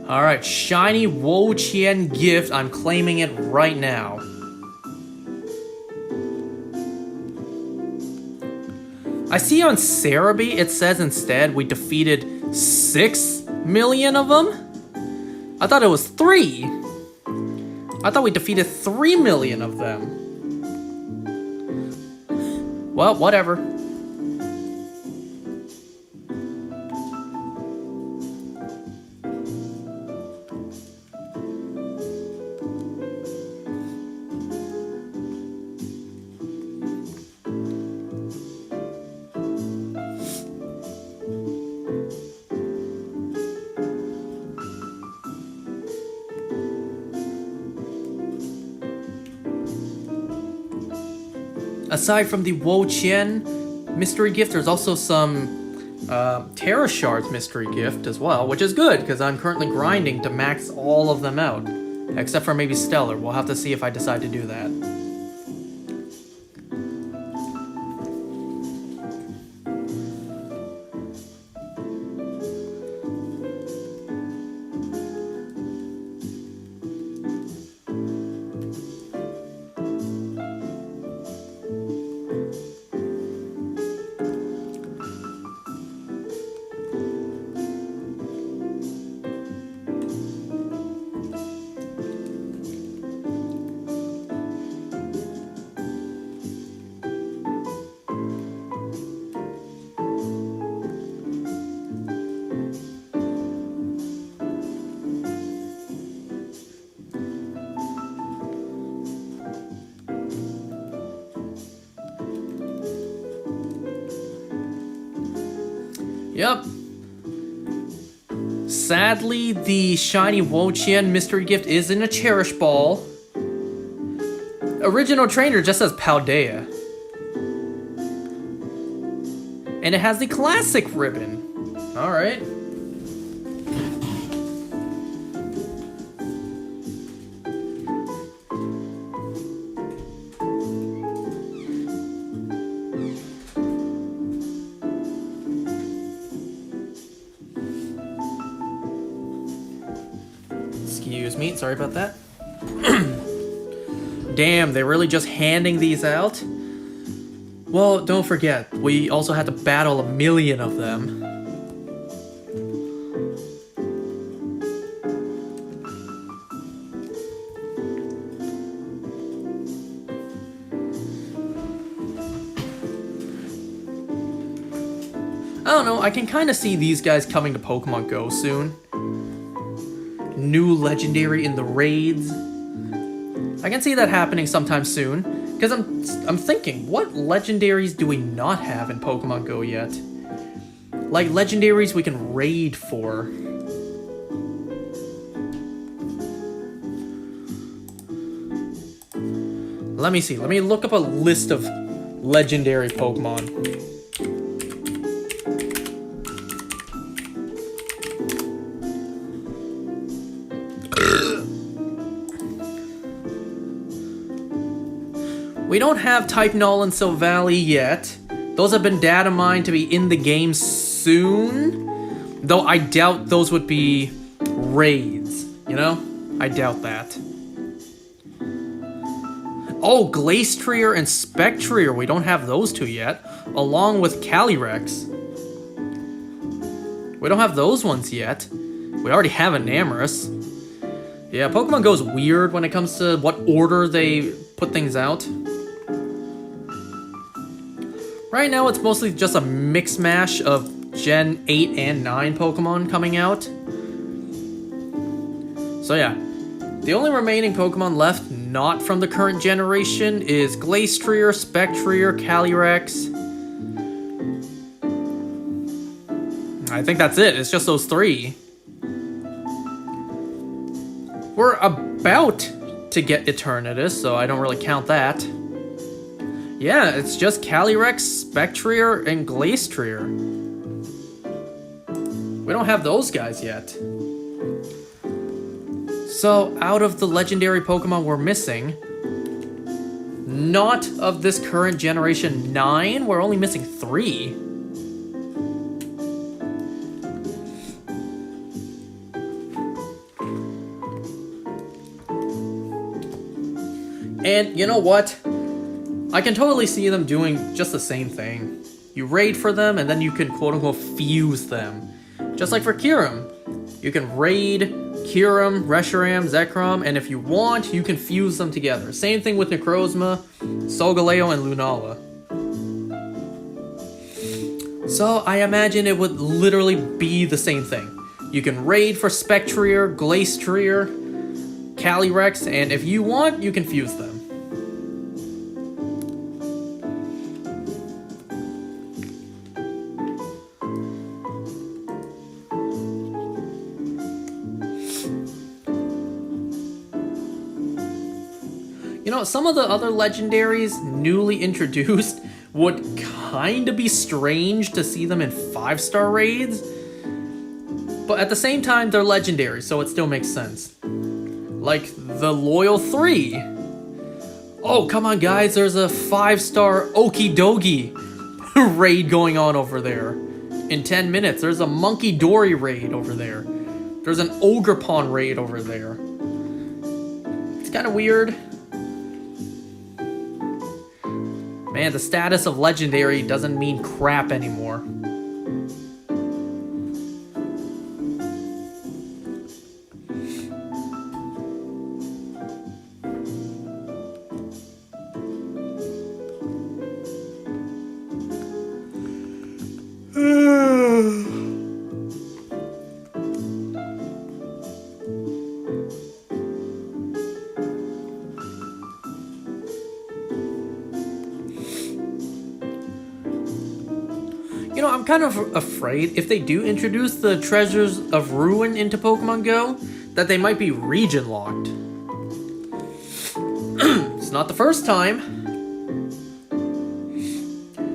S1: Alright, shiny Wo-Chien gift. I'm claiming it right now. I see on Cerebi it says instead we defeated 6 million of them? I thought it was 3. I thought we defeated 3 million of them. Well, whatever. Aside from the Wo-Chien mystery gift, there's also some Terra Shards mystery gift as well, which is good, because I'm currently grinding to max all of them out. Except for maybe Stellar. We'll have to see if I decide to do that. Yep. Sadly, the shiny Wo-Chien mystery gift is in a Cherish Ball. Original trainer just says Paldea. And it has the classic ribbon. Alright. Excuse me, sorry about that. Damn, they're really just handing these out? Well, don't forget, we also had to battle 1,000,000 of them. I don't know, I can kind of see these guys coming to Pokemon Go soon. New legendary in the raids. I can see that happening sometime soon. Because I'm thinking, what legendaries do we not have in Pokemon Go yet? Like legendaries we can raid for. Let me see. Let me look up a list of legendary Pokemon. We don't have Type Null and Silvally yet. Those have been data mined to be in the game soon. Though I doubt those would be raids, you know? I doubt that. Oh, Glastrier and Spectrier. We don't have those two yet. Along with Calyrex. We don't have those ones yet. We already have Enamorus. Yeah, Pokemon Go is weird when it comes to what order they put things out. Right now, it's mostly just a mix mash of Gen 8 and 9 Pokemon coming out. So yeah, the only remaining Pokemon left not from the current generation is Glastrier, Spectrier, Calyrex. I think that's it. It's just those three. We're about to get Eternatus, so I don't really count that. Yeah, it's just Calyrex, Spectrier, and Glastrier. We don't have those guys yet. So, out of the legendary Pokemon we're missing, not of this current generation 9, we're only missing 3. And you know what? I can totally see them doing just the same thing. You raid for them, and then you can quote-unquote fuse them. Just like for Kyurem. You can raid Kyurem, Reshiram, Zekrom, and if you want, you can fuse them together. Same thing with Necrozma, Solgaleo, and Lunala. So I imagine it would literally be the same thing. You can raid for Spectrier, Glastrier, Calyrex, and if you want, you can fuse them. You know, some of the other legendaries newly introduced would kind of be strange to see them in 5-star raids. But at the same time, they're legendary, so it still makes sense. Like the Loyal 3. Oh, come on guys, there's a 5-star Okidogi raid going on over there. In 10 minutes, there's a Monkey Dory raid over there. There's an Ogerpon raid over there. It's kind of weird. Man, the status of legendary doesn't mean crap anymore. You know, I'm kind of afraid if they do introduce the Treasures of Ruin into Pokemon Go, that they might be region locked. It's not the first time.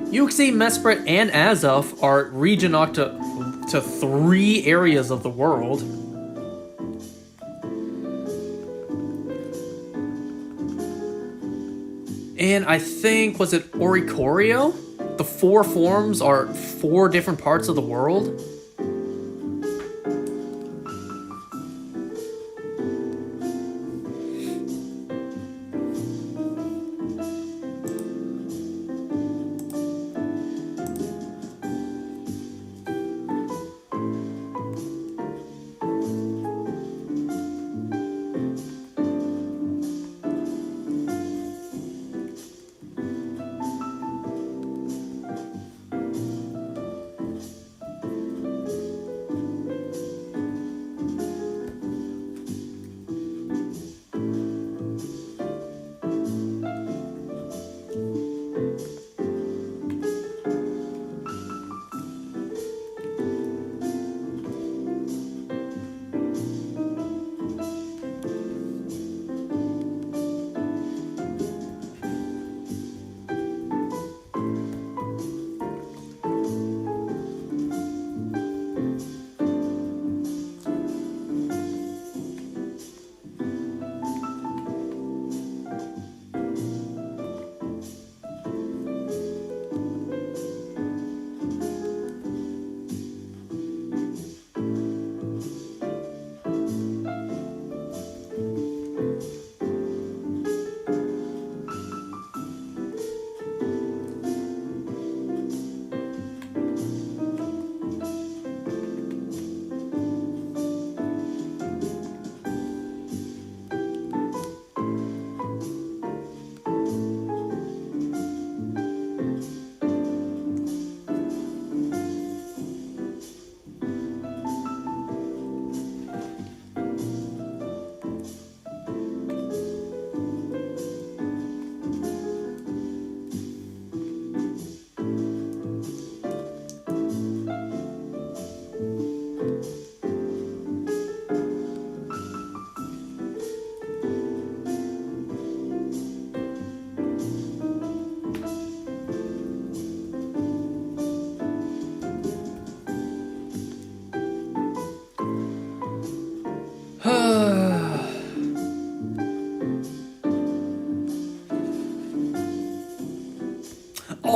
S1: Uxie, Mesprit, and Azelf are region locked to 3 areas of the world. And I think, was it Oricorio? The 4 forms are 4 different parts of the world.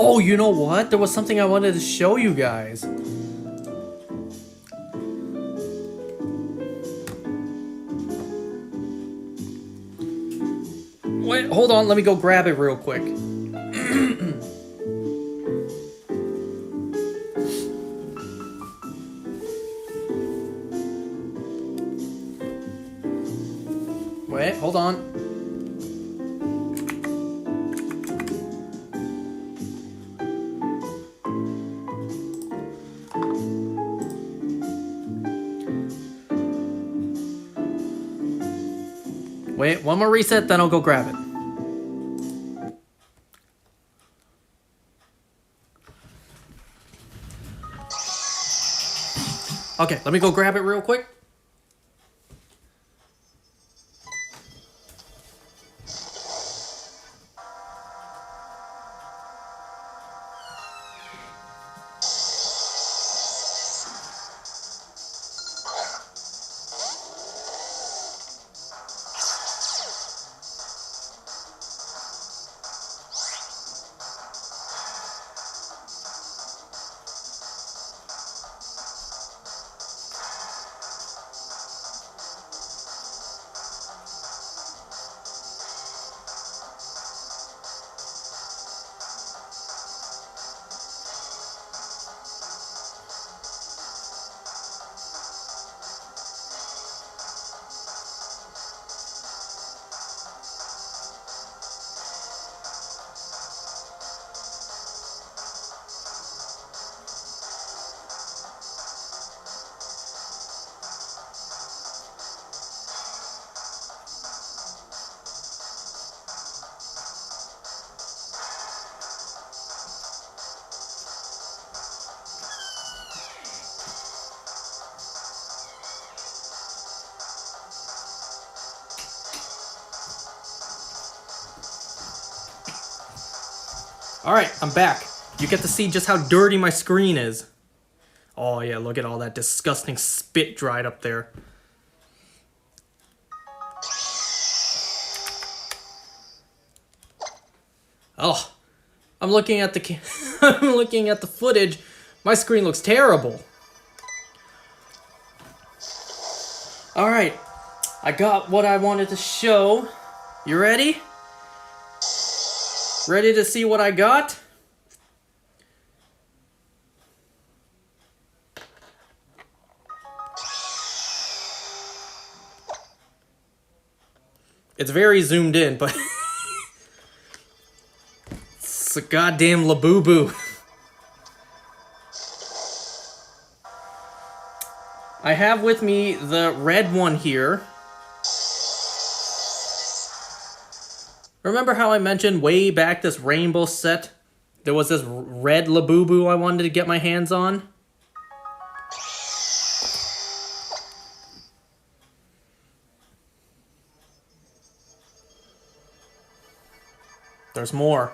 S1: Oh, you know what? There was something I wanted to show you guys. Wait, hold on. Let me go grab it real quick. Wait, hold on. Wait, one more reset, then I'll go grab it. Okay, let me go grab it real quick. Alright, I'm back. You get to see just how dirty my screen is. Oh yeah, look at all that disgusting spit dried up there. Oh, I'm looking at the I'm looking at the footage. My screen looks terrible. Alright, I got what I wanted to show. You ready? Ready to see what I got? It's very zoomed in, but it's a goddamn Labubu. I have with me the red one here. Remember how I mentioned way back this rainbow set? There was this red Labubu I wanted to get my hands on? There's more.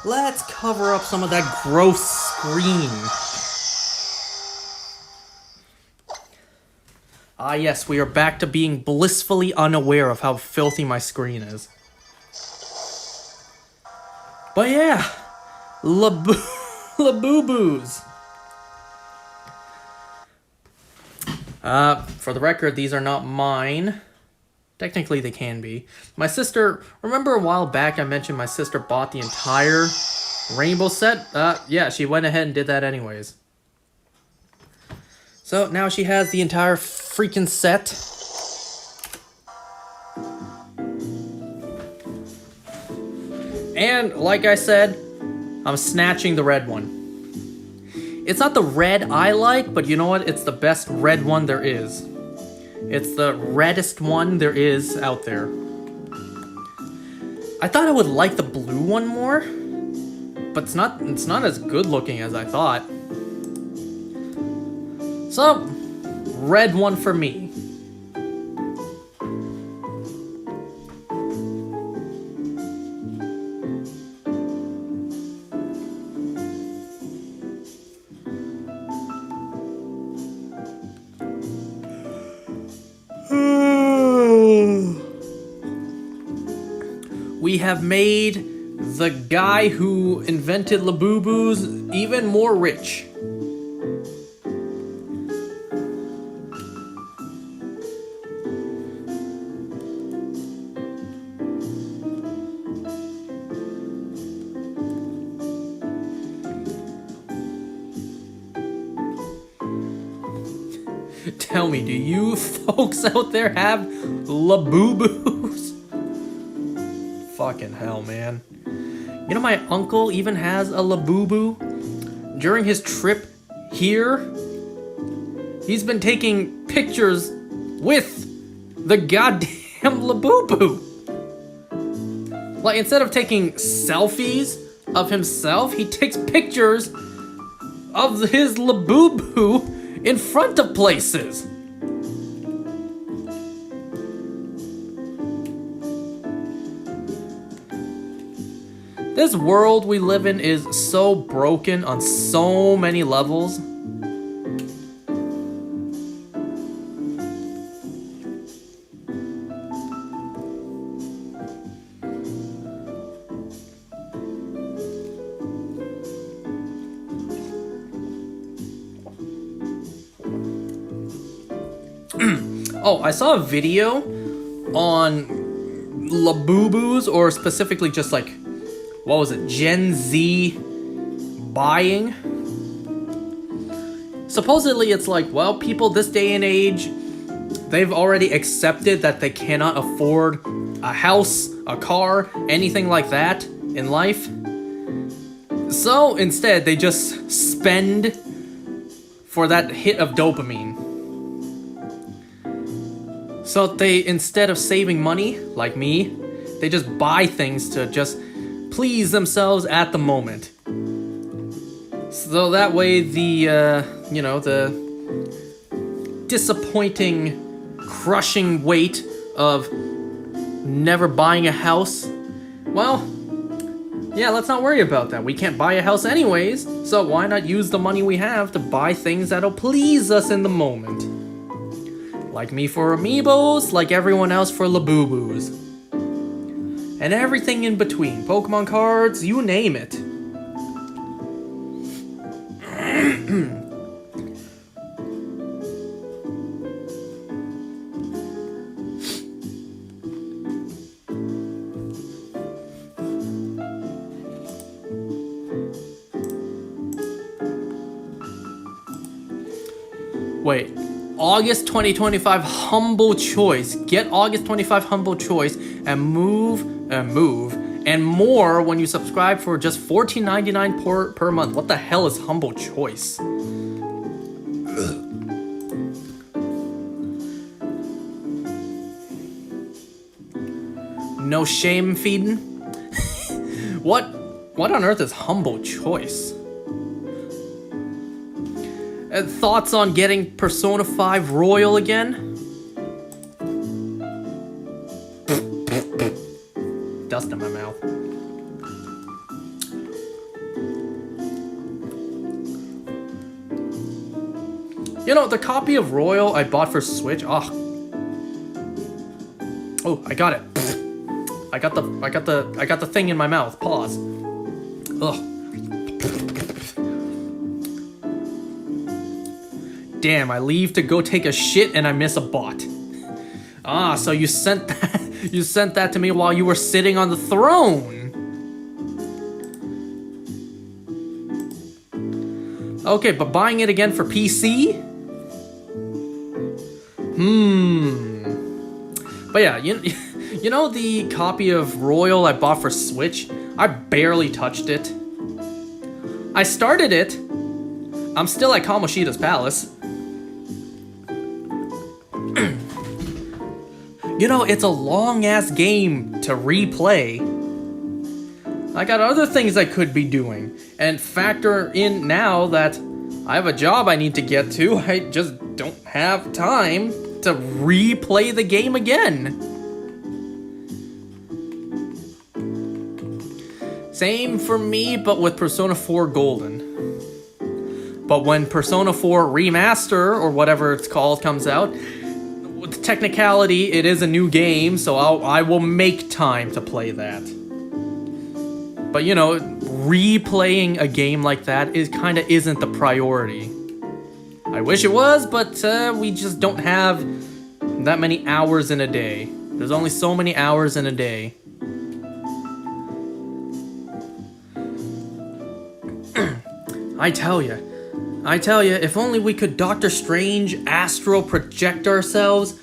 S1: Let's cover up some of that gross screen. Ah yes, we are back to being blissfully unaware of how filthy my screen is. But yeah, Labubus. For the record, these are not mine. Technically, they can be. My sister, remember a while back I mentioned my sister bought the entire rainbow set? Yeah, she went ahead and did that anyways. So now she has the entire freaking set. And like I said, I'm snatching the red one. It's not the red I like, but you know what? It's the best red one there is. It's the reddest one there is out there. I thought I would like the blue one more, but it's not as good looking as I thought. So, red one for me. we have made the guy who invented Labubu's even more rich. Tell me, do you folks out there have Labubus? Fucking hell, man. You know, my uncle even has a Labubu. During his trip here, he's been taking pictures with the goddamn Labubu. Like, instead of taking selfies of himself, he takes pictures of his Labubu in front of places. This world we live in is so broken on so many levels. Oh, I saw a video on Labubus, or specifically just like, what was it, Gen Z buying. Supposedly it's like, well, people this day and age, they've already accepted that they cannot afford a house, a car, anything like that in life. So instead, they just spend for that hit of dopamine. So they, instead of saving money, like me, they just buy things to just please themselves at the moment. So that way the, you know, the disappointing, crushing weight of never buying a house, well, yeah, let's not worry about that. We can't buy a house anyways, so why not use the money we have to buy things that'll please us in the moment? Like me for amiibos, like everyone else for Labubus. And everything in between. Pokemon cards, you name it. Wait. August 2025 Humble Choice. Get August 25 Humble Choice and move and more when you subscribe for just $14.99 per month. What the hell is Humble Choice? No shame feeding? What on earth is Humble Choice? Thoughts on getting Persona 5 Royal again? Dust in my mouth. You know, the copy of Royal I bought for Switch. Oh, I got it. I got the thing in my mouth. Pause. Ugh. Damn, I leave to go take a shit and I miss a bot. Ah, so you sent that to me while you were sitting on the throne. Okay, but buying it again for PC? But yeah, you know the copy of Royal I bought for Switch? I barely touched it. I started it. I'm still at Kamoshida's Palace. You know, it's a long-ass game to replay. I got other things I could be doing. And factor in now that I have a job I need to get to, I just don't have time to replay the game again. Same for me, but with Persona 4 Golden. But when Persona 4 Remaster, or whatever it's called, comes out, with technicality, it is a new game, so I will make time to play that. But, you know, replaying a game like that kind of isn't the priority. I wish it was, but we just don't have that many hours in a day. There's only so many hours in a day. I tell you, if only we could Doctor Strange astral project ourselves,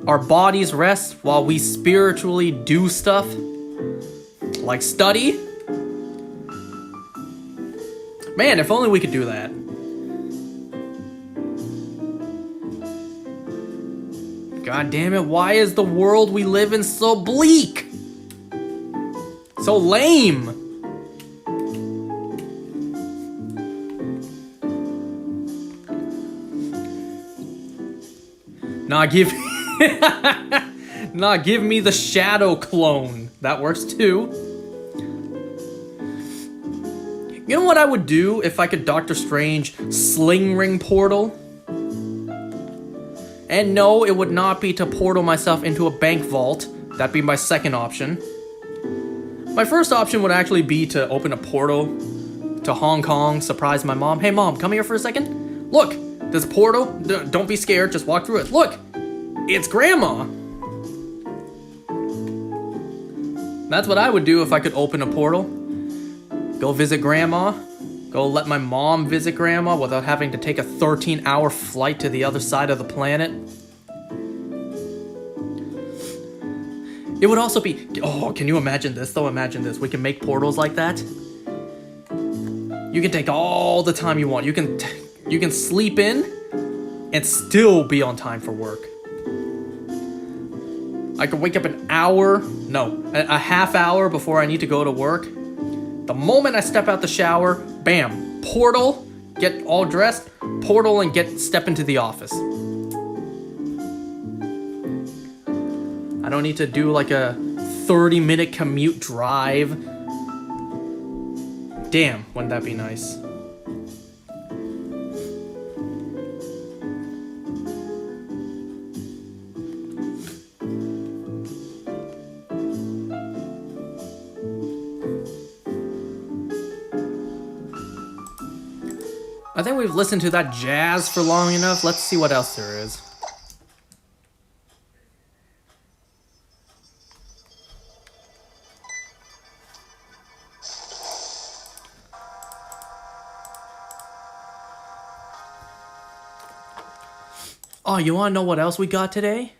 S1: our bodies rest while we spiritually do stuff, like study. Man, if only we could do that. God damn it, why is the world we live in so bleak? So lame. Nah, give me the shadow clone. That works too. You know what I would do if I could Doctor Strange sling ring portal? And no, it would not be to portal myself into a bank vault. That'd be my second option. My first option would actually be to open a portal to Hong Kong, surprise my mom. Hey mom, come here for a second. Look, this portal, don't be scared, just walk through it. Look, it's Grandma. That's what I would do if I could open a portal. Go visit Grandma. Go let my mom visit Grandma without having to take a 13-hour flight to the other side of the planet. It would also be... Oh, can you imagine this, though? Imagine this. We can make portals like that. You can take all the time you want. You can sleep in and still be on time for work. I could wake up a half hour before I need to go to work. The moment I step out the shower, bam, portal, get all dressed, portal, and step into the office. I don't need to do like a 30-minute commute drive. Damn, wouldn't that be nice? I think we've listened to that jazz for long enough. Let's see what else there is. Oh, you want to know what else we got today?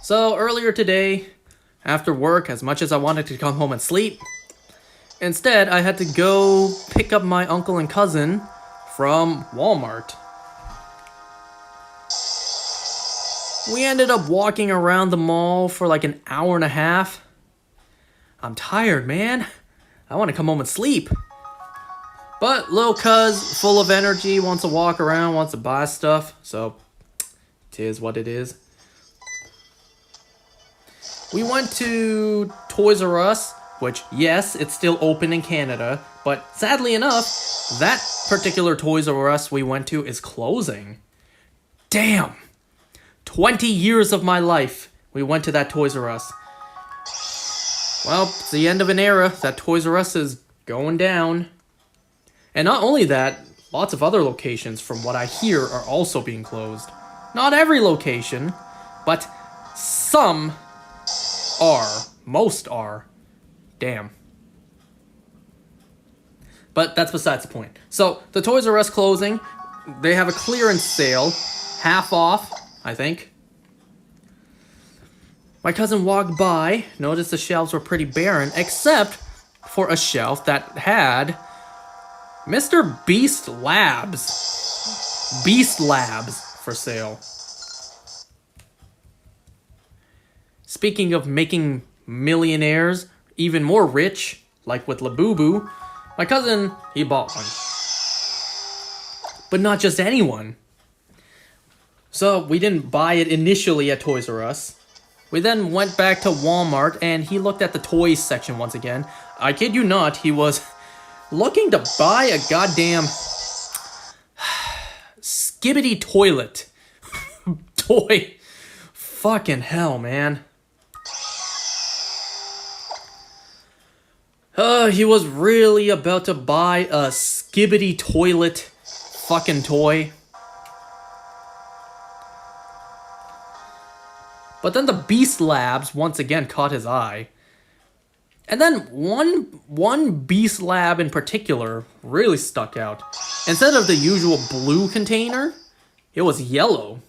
S1: So, earlier today, after work, as much as I wanted to come home and sleep, instead, I had to go pick up my uncle and cousin from Walmart. We ended up walking around the mall for like an hour and a half. I'm tired, man. I want to come home and sleep. But little cuz, full of energy, wants to walk around, wants to buy stuff. So, it is what it is. We went to Toys R Us, which, yes, it's still open in Canada. But sadly enough, that particular Toys R Us we went to is closing. Damn. 20 years of my life, we went to that Toys R Us. Well, it's the end of an era. That Toys R Us is going down. And not only that, lots of other locations, from what I hear, are also being closed. Not every location, but some are. Most are. Damn. But that's besides the point. So, the Toys R Us closing, they have a clearance sale, half off, I think. My cousin walked by, noticed the shelves were pretty barren, except for a shelf that had Mr. Beast Labs. Beast Labs for sale. Speaking of making millionaires even more rich, like with Labubu, my cousin, he bought one. But not just anyone. So we didn't buy it initially at Toys R Us. We then went back to Walmart and he looked at the toys section once again. I kid you not, he was looking to buy a goddamn skibbity toilet toy Fucking hell, man. He was really about to buy a skibbity toilet fucking toy. But then the Beast Labs once again caught his eye. And then one Beast Lab in particular really stuck out. Instead of the usual blue container, it was yellow.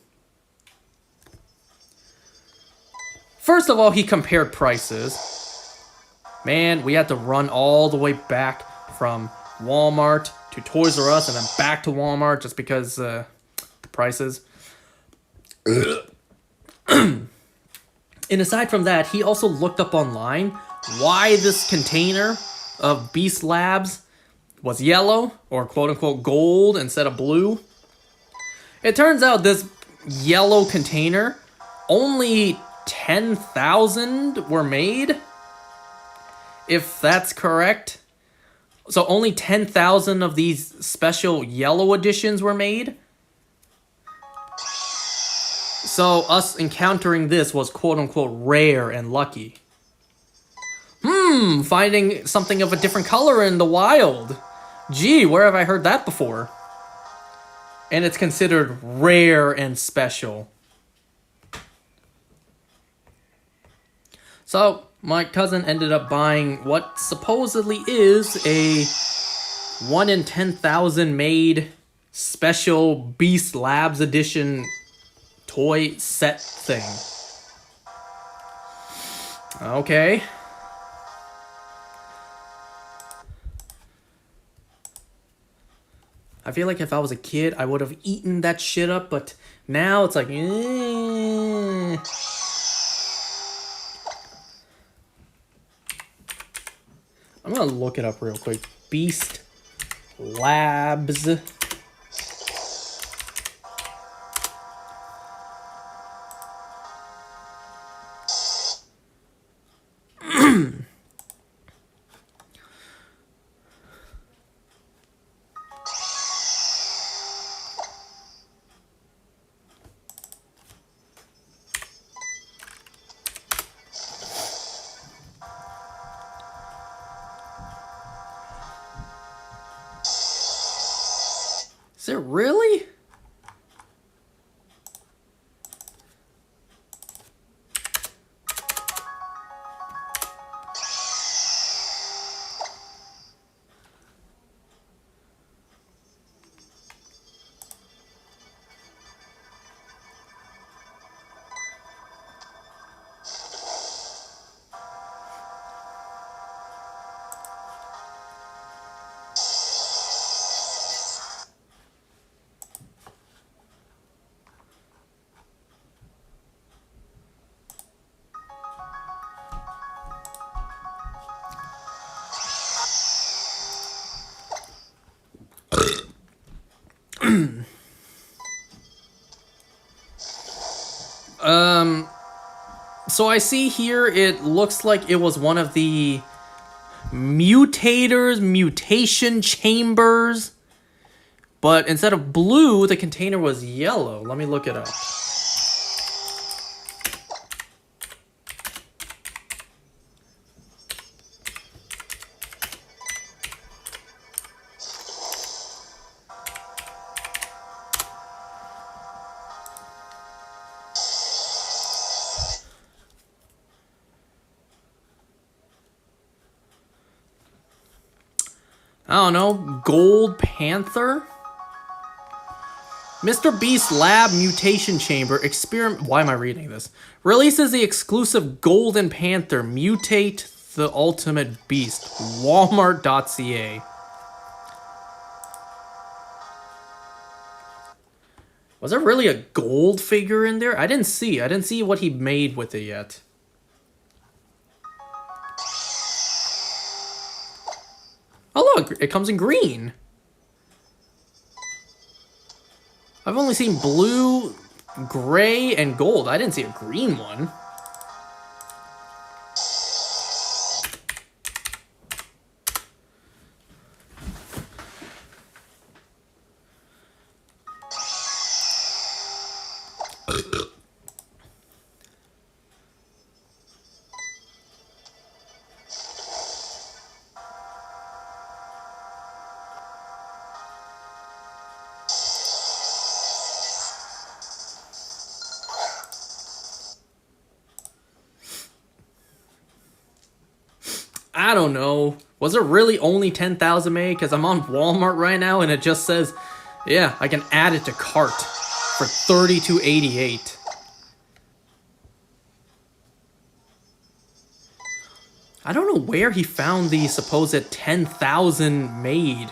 S1: First of all, he compared prices. Man, we had to run all the way back from Walmart to Toys R Us and then back to Walmart just because the prices. And aside from that, he also looked up online why this container of Beast Labs was yellow, or quote-unquote gold instead of blue. It turns out this yellow container, only 10,000 were made, if that's correct. So only 10,000 of these special yellow editions were made. So us encountering this was quote-unquote rare and lucky. Finding something of a different color in the wild. Gee, where have I heard that before? And it's considered rare and special. So, my cousin ended up buying what supposedly is a 1 in 10,000 made special Beast Labs edition toy set thing. Okay. I feel like if I was a kid, I would have eaten that shit up, but now it's like, eh. I'm gonna look it up real quick. Beast Labs. Is it really? So I see here it looks like it was one of the mutation chambers, but instead of blue, the container was yellow. Let me look it up. I don't know, Gold Panther? Mr. Beast Lab Mutation Chamber experiment. Why am I reading this? Releases the exclusive Golden Panther Mutate the Ultimate Beast. Walmart.ca. Was there really a gold figure in there? I didn't see what he made with it yet. Oh look, it comes in green. I've only seen blue, gray, and gold. I didn't see a green one. I don't know. Was it really only 10,000 made? Because I'm on Walmart right now and it just says, yeah, I can add it to cart for $32.88. I don't know where he found the supposed 10,000 made.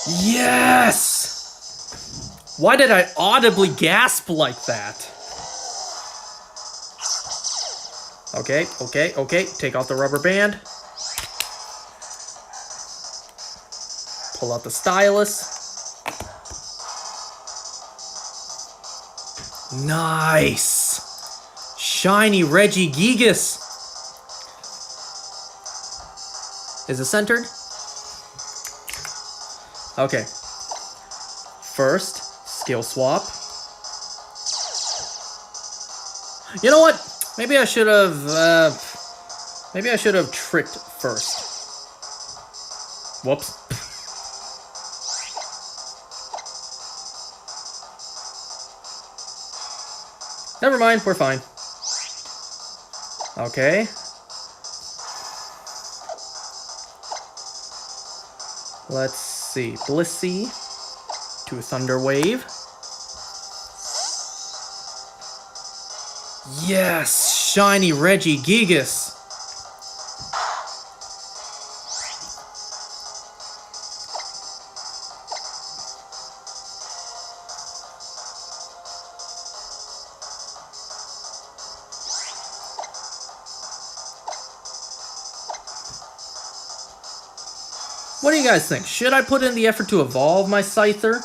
S1: Yes! Why did I audibly gasp like that? Okay. Take off the rubber band. Pull out the stylus. Nice! Shiny Regigigas! Is it centered? Okay. First, skill swap. You know what? Maybe I should have tricked first. Whoops. Never mind, we're fine. Okay. Let's see. Blissey to Thunder Wave. Yes! Shiny Regigigas! What do you guys think? Should I put in the effort to evolve my Scyther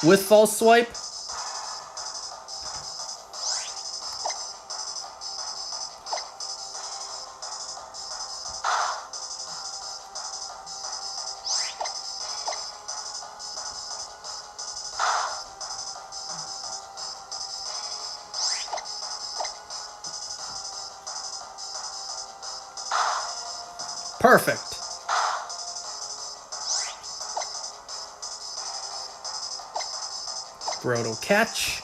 S1: with False Swipe? Perfect. Roto catch.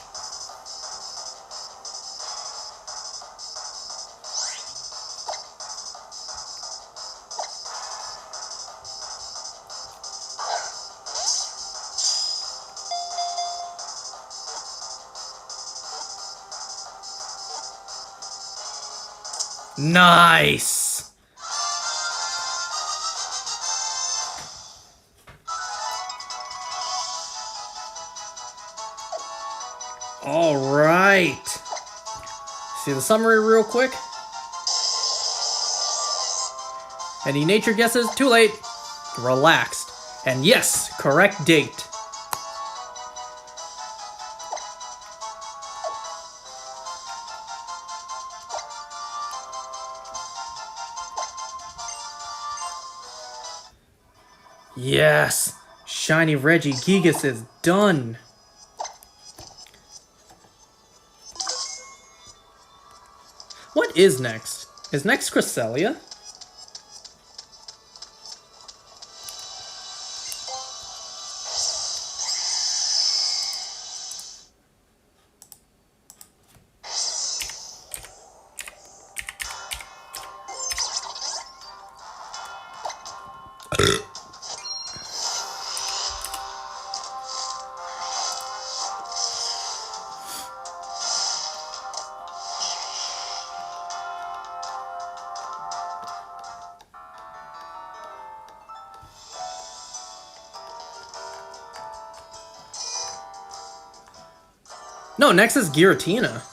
S1: Nice. All right. See the summary real quick. Any nature guesses? Too late. Relaxed. And yes, correct date. Yes, shiny Regigigas is done. What is next? Is next Cresselia? No, next is Giratina.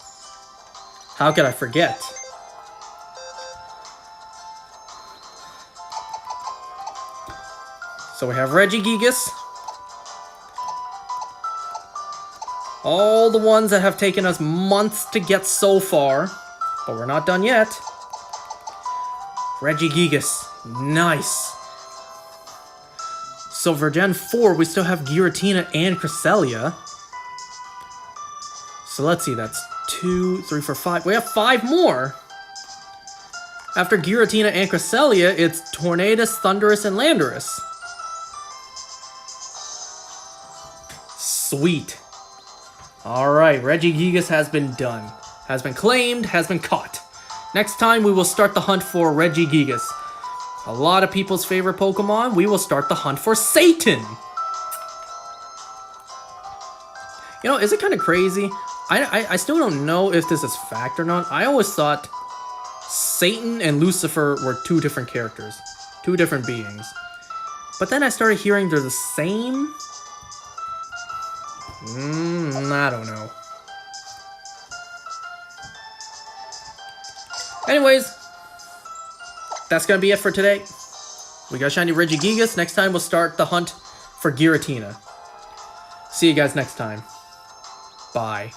S1: How could I forget? So we have Regigigas. All the ones that have taken us months to get so far. But we're not done yet. Regigigas. Nice. So for Gen 4, we still have Giratina and Cresselia. So let's see, that's 2, 3, 4, 5. We have 5 more. After Giratina and Cresselia, it's Tornadus, Thundurus, and Landorus. Sweet. Alright, Regigigas has been done. Has been claimed, has been caught. Next time, we will start the hunt for Regigigas. A lot of people's favorite Pokemon, we will start the hunt for Satan. You know, is it kind of crazy? I still don't know if this is fact or not. I always thought Satan and Lucifer were 2 different characters. 2 different beings. But then I started hearing they're the same. I don't know. Anyways, that's gonna be it for today. We got shiny Regigigas. Next time we'll start the hunt for Giratina. See you guys next time. Bye.